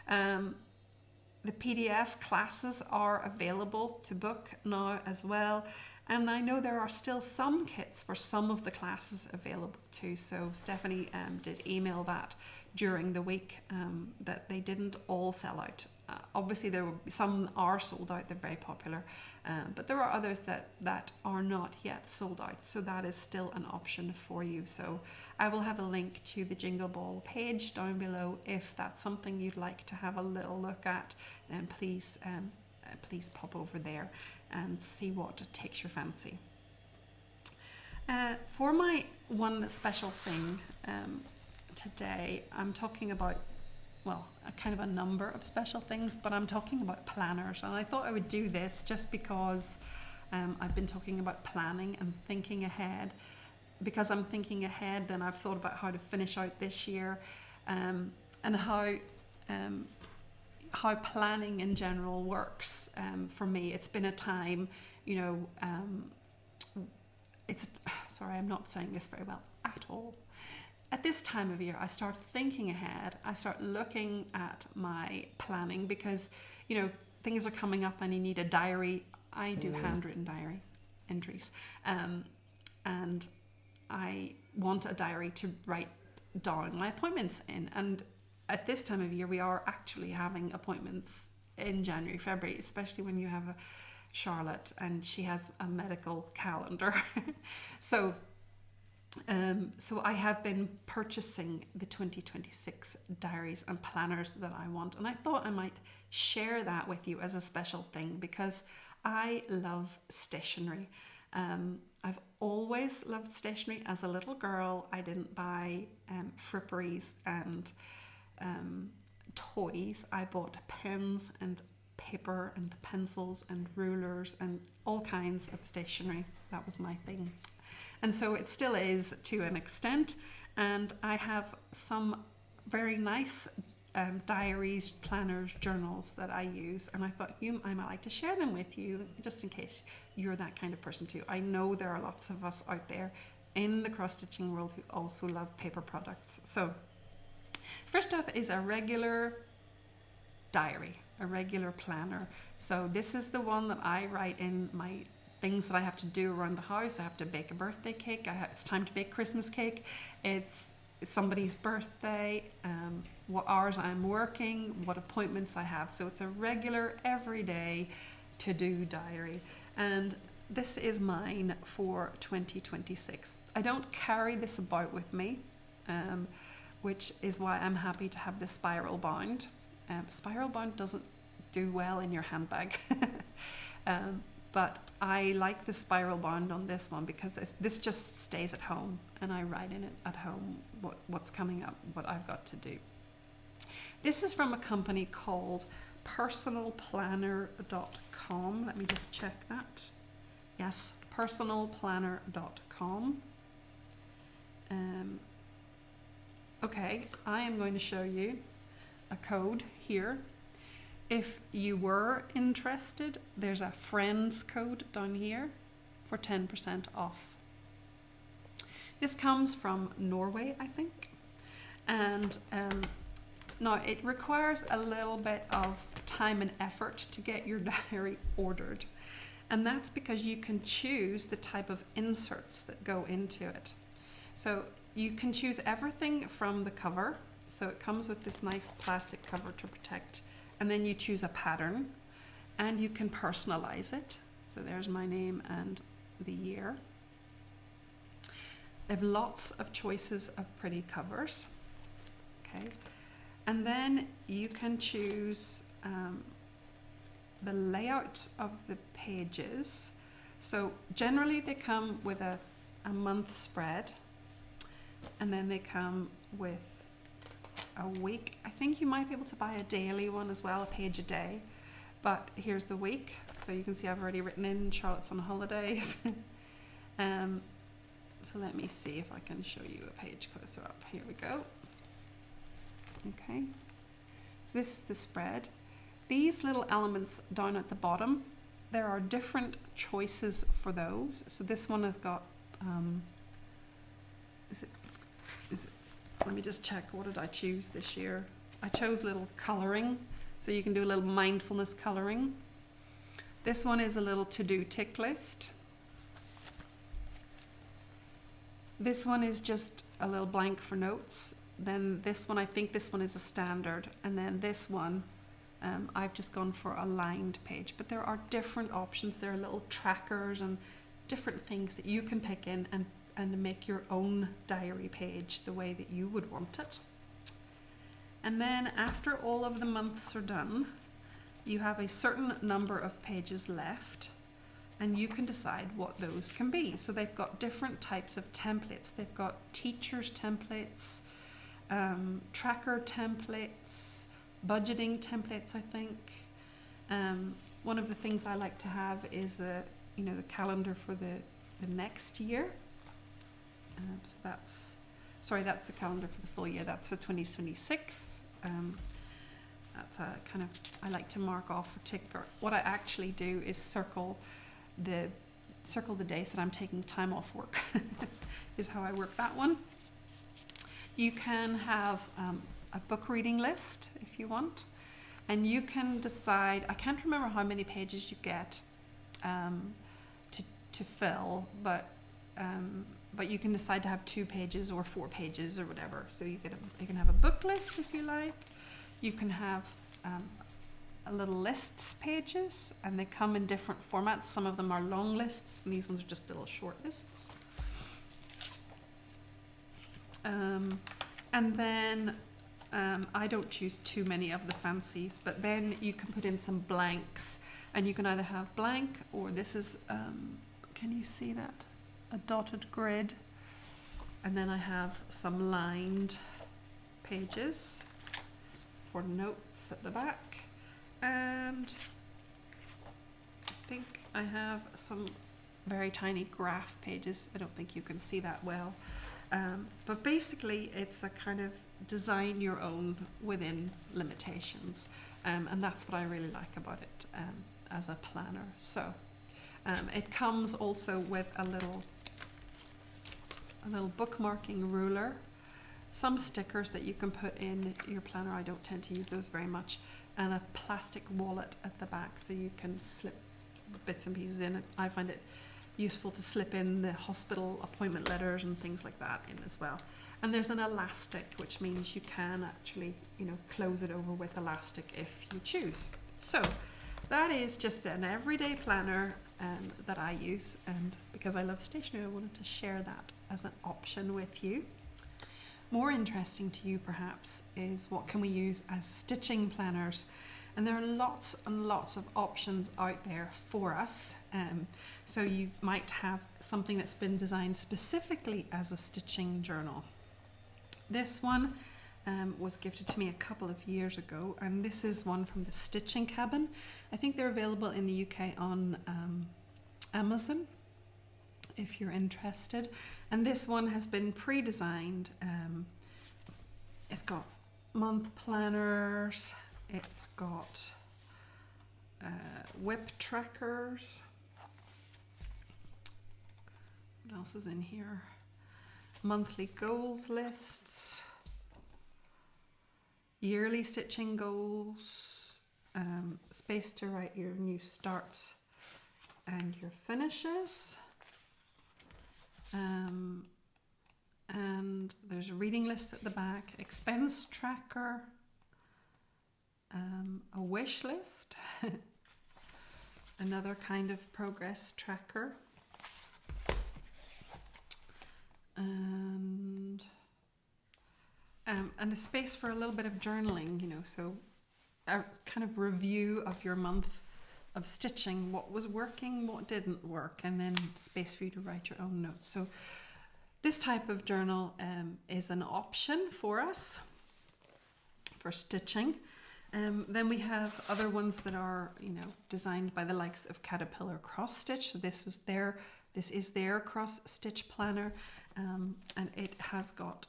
The PDF classes are available to book now as well. And I know there are still some kits for some of the classes available too. So Stephanie did email that during the week, that they didn't all sell out. Obviously, there will be some are sold out. They're very popular, but there are others that are not yet sold out. So that is still an option for you. So I will have a link to the Jingle Ball page down below. If that's something you'd like to have a little look at, then please pop over there and see what takes your fancy. For my one special thing today, I'm talking about, well, a kind of a number of special things, but I'm talking about planners. And I thought I would do this just because I've been talking about planning and thinking ahead. Because I'm thinking ahead, then I've thought about how to finish out this year, and how planning in general works. For me, it's been a time, sorry, I'm not saying this very well at all. At this time of year, I start thinking ahead. I start looking at my planning because, things are coming up and you need a diary. I do handwritten diary entries. And I want a diary to write down my appointments in. And at this time of year, we are actually having appointments in January, February, especially when you have a Charlotte and she has a medical calendar. So I have been purchasing the 2026 diaries and planners that I want. And I thought I might share that with you as a special thing because I love stationery. I've always loved stationery. As a little girl, I didn't buy fripperies and toys. I bought pens and paper and pencils and rulers and all kinds of stationery. That was my thing. And so it still is to an extent. And I have some very nice diaries, planners, journals that I use. And I thought I might like to share them with you, just in case you're that kind of person too. I know there are lots of us out there in the cross-stitching world who also love paper products. So first up is a regular diary, a regular planner. So this is the one that I write in my things that I have to do around the house. I have to bake a birthday cake. It's time to bake Christmas cake. It's somebody's birthday, what hours I'm working, what appointments I have. So it's a regular, everyday to-do diary. And this is mine for 2026. I don't carry this about with me, which is why I'm happy to have this spiral bound. Spiral bound doesn't do well in your handbag. But I like the spiral bound on this one because this just stays at home, and I write in it at home what's coming up, what I've got to do. This is from a company called personalplanner.com. Let me just check that. Yes, personalplanner.com. Okay, I am going to show you a code here. If you were interested, there's a friends code down here for 10% off. This comes from Norway, I think. And now it requires a little bit of time and effort to get your diary ordered. And that's because you can choose the type of inserts that go into it. So you can choose everything from the cover. So it comes with this nice plastic cover to protect. And then you choose a pattern and you can personalize it. So there's my name and the year. I have lots of choices of pretty covers. Okay. And then you can choose the layout of the pages. So generally they come with a month spread, and then they come with a week. I think you might be able to buy a daily one as well, a page a day. But here's the week. So you can see I've already written in Charlotte's on holidays. So let me see if I can show you a page closer up. Here we go. Okay. So this is the spread. These little elements down at the bottom, there are different choices for those. So this one has got, let me just check, what did I choose this year? I chose little colouring, so you can do a little mindfulness colouring. This one is a little to-do tick list. This one is just a little blank for notes. Then this one, I think this one is a standard. And then this one, I've just gone for a lined page. But there are different options. There are little trackers and different things that you can pick in and make your own diary page the way that you would want it. And then after all of the months are done, you have a certain number of pages left, and you can decide what those can be. So they've got different types of templates. They've got teachers templates, tracker templates, budgeting templates, I think. One of the things I like to have is the calendar for the next year. So that's the calendar for the full year. That's for 2026. That's a kind of, I like to mark off or tick, or what I actually do is circle the days that I'm taking time off work is how I work that one. You can have a book reading list if you want, and you can decide, I can't remember how many pages you get to fill, but you can decide to have 2 pages or 4 pages or whatever. So you can have a book list if you like. You can have a little lists pages, and they come in different formats. Some of them are long lists, and these ones are just little short lists. And then I don't choose too many of the fancies, but then you can put in some blanks, and you can either have blank, or this is, can you see that? A dotted grid. And then I have some lined pages for notes at the back. And think I have some very tiny graph pages. I don't think you can see that well. But basically it's a kind of design your own within limitations. And that's what I really like about it as a planner. So it comes also with a little bookmarking ruler, some stickers that you can put in your planner. I don't tend to use those very much, and a plastic wallet at the back so you can slip bits and pieces in it. I find it useful to slip in the hospital appointment letters and things like that in as well. And there's an elastic, which means you can actually, close it over with elastic if you choose. So that is just an everyday planner that I use, and because I love stationery, I wanted to share that as an option with you. More interesting to you perhaps is what can we use as stitching planners, and there are lots and lots of options out there for us. So you might have something that's been designed specifically as a stitching journal. This one was gifted to me a couple of years ago, and this is one from the Stitching Cabin. I think they're available in the UK on Amazon if you're interested. And this one has been pre-designed. It's got month planners, it's got whip trackers. What else is in here? Monthly goals lists, yearly stitching goals, space to write your new starts and your finishes. And there's a reading list at the back, expense tracker, a wish list, another kind of progress tracker, and a space for a little bit of journaling, so a kind of review of your month of stitching, what was working, what didn't work, and then space for you to write your own notes. So this type of journal is an option for us for stitching. Then we have other ones that are, designed by the likes of Caterpillar Cross Stitch. So this is their cross stitch planner, and it has got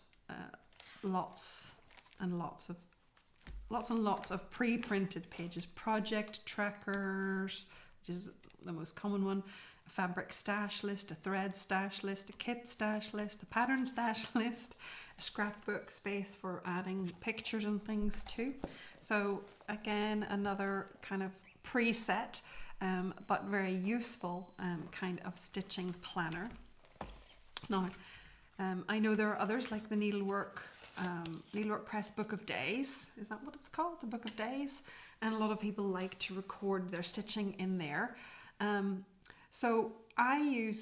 lots and lots of pre-printed pages, project trackers, which is the most common one, a fabric stash list, a thread stash list, a kit stash list, a pattern stash list, a scrapbook space for adding pictures and things too. So again, another kind of preset but very useful kind of stitching planner. Now, I know there are others like the Needlework Press Book of Days. Is that what it's called? The Book of Days? And a lot of people like to record their stitching in there. So I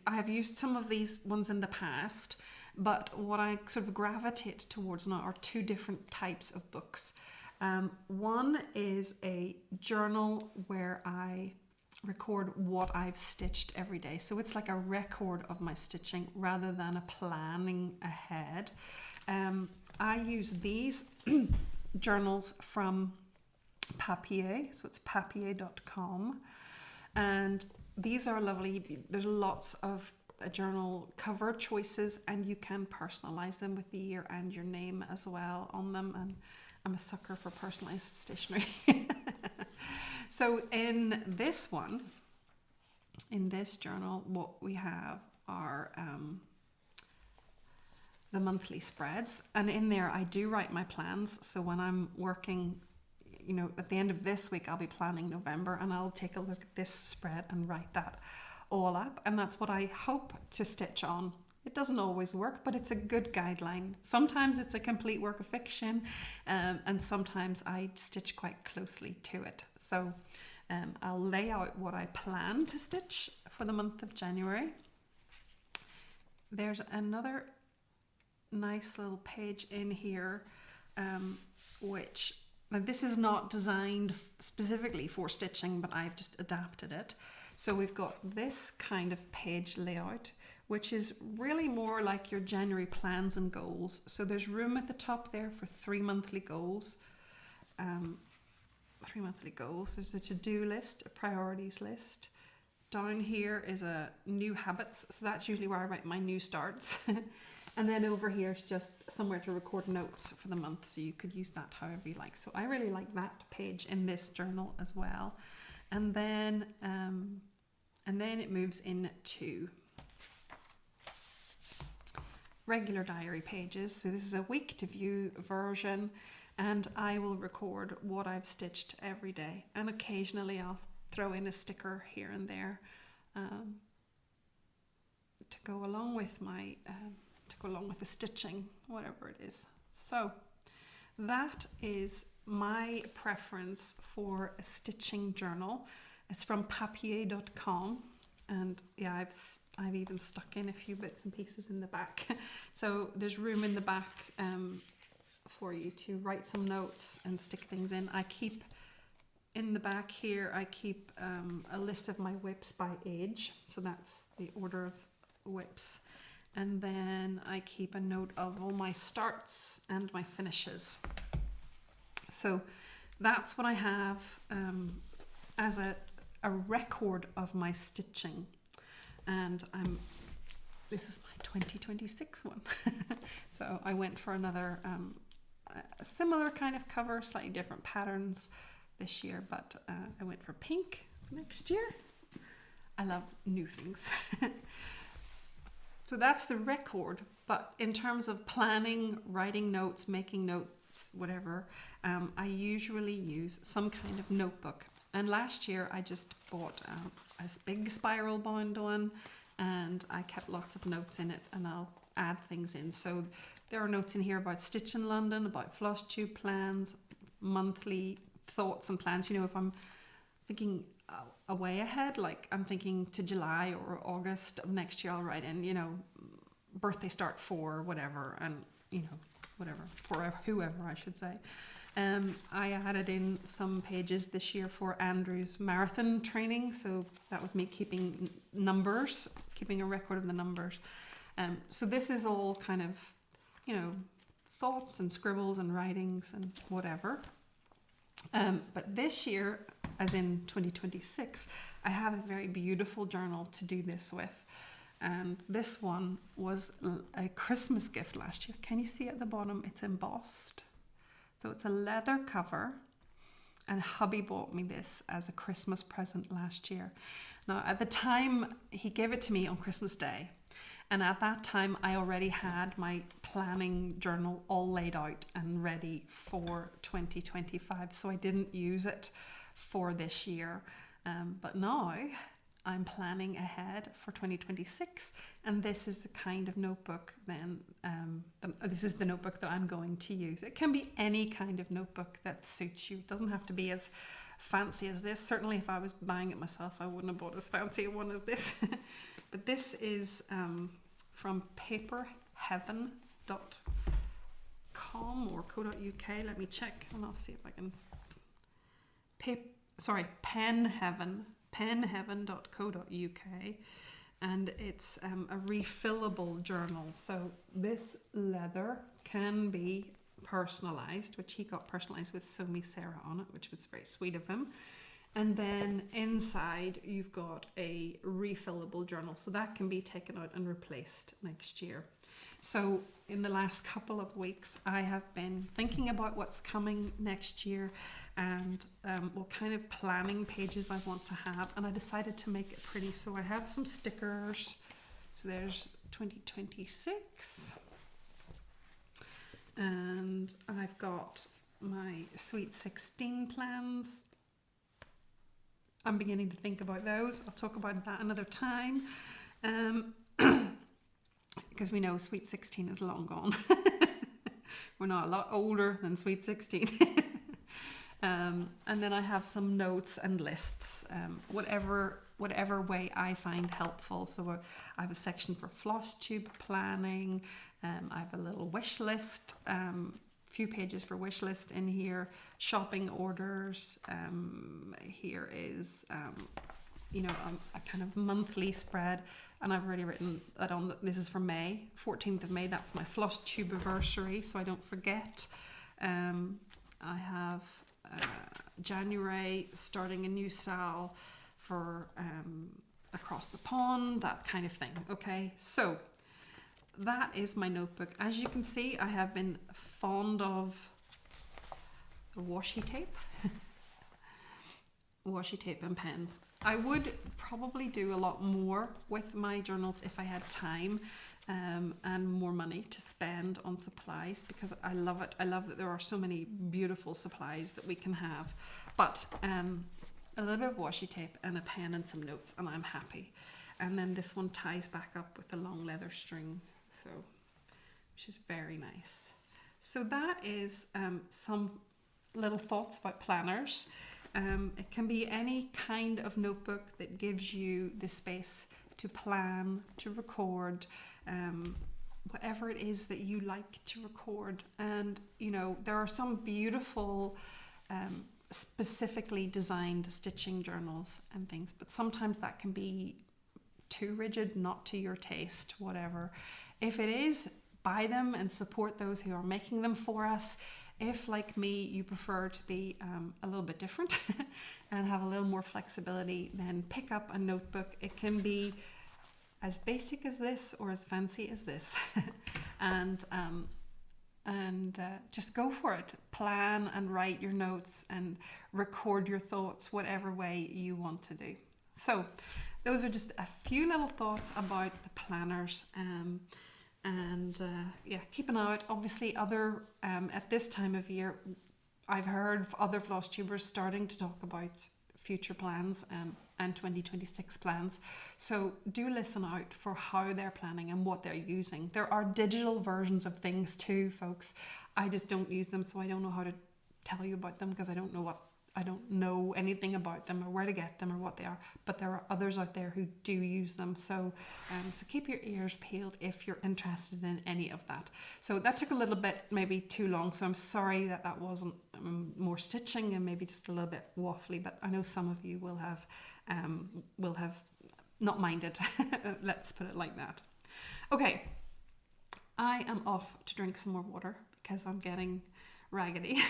have used some of these ones in the past, but what I sort of gravitate towards now are two different types of books. One is a journal where I record what I've stitched every day. So it's like a record of my stitching rather than a planning ahead. I use these journals from Papier, so it's papier.com, and these are lovely. There's lots of journal cover choices, and you can personalize them with the year and your name as well on them, and I'm a sucker for personalized stationery. So in this journal, what we have are the monthly spreads, and in there I do write my plans. So when I'm working, at the end of this week, I'll be planning November, and I'll take a look at this spread and write that all up, and that's what I hope to stitch on. It doesn't always work, but it's a good guideline. Sometimes it's a complete work of fiction, and sometimes I stitch quite closely to it. So I'll lay out what I plan to stitch for the month of January. There's another nice little page in here, which, now this is not designed specifically for stitching, but I've just adapted it. So we've got this kind of page layout, which is really more like your January plans and goals. So there's room at the top there for 3 monthly goals. monthly goals. There's a to-do list, a priorities list. Down here is a new habits, so that's usually where I write my new starts. And then over here is just somewhere to record notes for the month, so you could use that however you like. So I really like that page in this journal as well. And then it moves into regular diary pages. So this is a week to view version, and I will record what I've stitched every day, and occasionally I'll throw in a sticker here and there to go along with my the stitching, whatever it is. So that is my preference for a stitching journal. It's from papier.com, and yeah, I've even stuck in a few bits and pieces in the back. So there's room in the back for you to write some notes and stick things in. I keep in the back here, I keep a list of my whips by age. So that's the order of whips. And then I keep a note of all my starts and my finishes. So that's what I have as a record of my stitching. And this is my 2026 one. So I went for another a similar kind of cover, slightly different patterns this year, but I went for pink for next year. I love new things. So that's the record, but in terms of planning, writing notes, making notes, whatever, I usually use some kind of notebook. And last year I just bought a big spiral bound one, and I kept lots of notes in it, and I'll add things in. So there are notes in here about Stitch in London, about Flosstube plans, monthly thoughts and plans. You know, if I'm thinking way ahead, like I'm thinking to July or August of next year, I'll write in, you know, birthday start for whatever, and you know, whatever, for whoever I should say. I added in some pages this year for Andrew's marathon training, so that was me keeping numbers, keeping a record of the numbers. So this is all kind of, you know, thoughts and scribbles and writings and whatever. But this year, as in 2026, I have a very beautiful journal to do this with. And this one was a Christmas gift last year. Can you see at the bottom? It's embossed. So it's a leather cover, and hubby bought me this as a Christmas present last year. Now, at the time, he gave it to me on Christmas Day. And at that time, I already had my planning journal all laid out and ready for 2025. So I didn't use it for this year. But now I'm planning ahead for 2026. And this is the kind of notebook then, this is the notebook that I'm going to use. It can be any kind of notebook that suits you. It doesn't have to be as fancy as this. Certainly if I was buying it myself, I wouldn't have bought as fancy a one as this. But this is from paperheaven.com or co.uk. Let me check and I'll see if I can. penheaven.co.uk, and it's a refillable journal. So this leather can be personalized, which he got personalized with Sew Me Sarah on it, which was very sweet of him. And then inside you've got a refillable journal, so that can be taken out and replaced next year. So in the last couple of weeks I have been thinking about what's coming next year and what kind of planning pages I want to have, and I decided to make it pretty. So I have some stickers. So there's 2026, and I've got my Sweet 16 plans. I'm beginning to think about those. I'll talk about that another time. Because we know Sweet 16 is long gone. We're not a lot older than Sweet 16. And then I have some notes and lists, whatever way I find helpful. So I have a section for Flosstube planning. I have a little wish list, few pages for wish list in here, shopping orders. Here is a kind of monthly spread, and I've already written that on. This is for May, 14th of May. That's my Flosstube anniversary, so I don't forget. I have January, starting a new style for across the pond, that kind of thing. Okay, so that is my notebook. As you can see, I have been fond of the washi tape. Washi tape and pens. I would probably do a lot more with my journals if I had time and more money to spend on supplies, because I love it. I love that there are so many beautiful supplies that we can have. But a little bit of washi tape and a pen and some notes, and I'm happy. And then this one ties back up with a long leather string, so which is very nice. So that is some little thoughts about planners. It can be any kind of notebook that gives you the space to plan, to record, whatever it is that you like to record. And you know, there are some beautiful specifically designed stitching journals and things, but sometimes that can be too rigid, not to your taste, whatever. If it is, buy them and support those who are making them for us. If, like me, you prefer to be a little bit different and have a little more flexibility, then pick up a notebook. It can be as basic as this or as fancy as this. and just go for it. Plan and write your notes and record your thoughts, whatever way you want to do. So those are just a few little thoughts about the planners. Yeah, keep an eye out. Obviously, other at this time of year, I've heard other floss tubers starting to talk about future plans and 2026 plans. So do listen out for how they're planning and what they're using. There are digital versions of things too, folks. I just don't use them, so I don't know how to tell you about them, because I don't know anything about them or where to get them or what they are, but there are others out there who do use them. So so keep your ears peeled if you're interested in any of that. So that took a little bit, maybe too long, so I'm sorry that that wasn't more stitching and maybe just a little bit waffly, but I know some of you will have not minded. Let's put it like that. Okay, I am off to drink some more water because I'm getting raggedy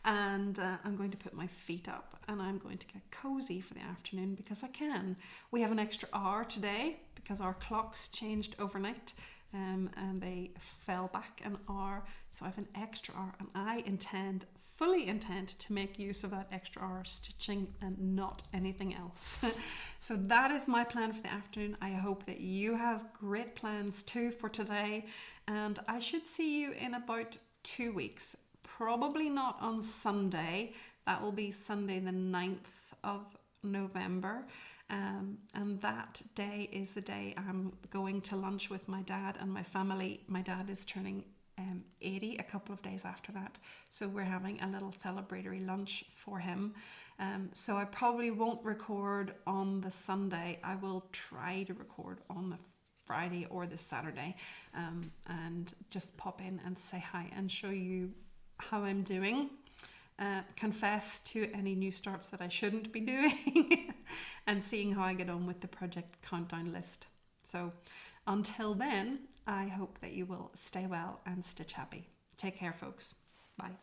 and I'm going to put my feet up and I'm going to get cozy for the afternoon because I can. We have an extra hour today because our clocks changed overnight and they fell back an hour, so I have an extra hour, and I fully intend to make use of that extra hour stitching and not anything else. So that is my plan for the afternoon. I hope that you have great plans too for today, and I should see you in about 2 weeks. Probably not on Sunday. That will be Sunday the 9th of November. And that day is the day I'm going to lunch with my dad and my family. My dad is turning 80 a couple of days after that. So we're having a little celebratory lunch for him. So I probably won't record on the Sunday. I will try to record on the Friday or the Saturday and just pop in and say hi and show you how I'm doing, confess to any new starts that I shouldn't be doing and seeing how I get on with the project countdown list. So until then, I hope that you will stay well and stitch happy. Take care, folks. Bye.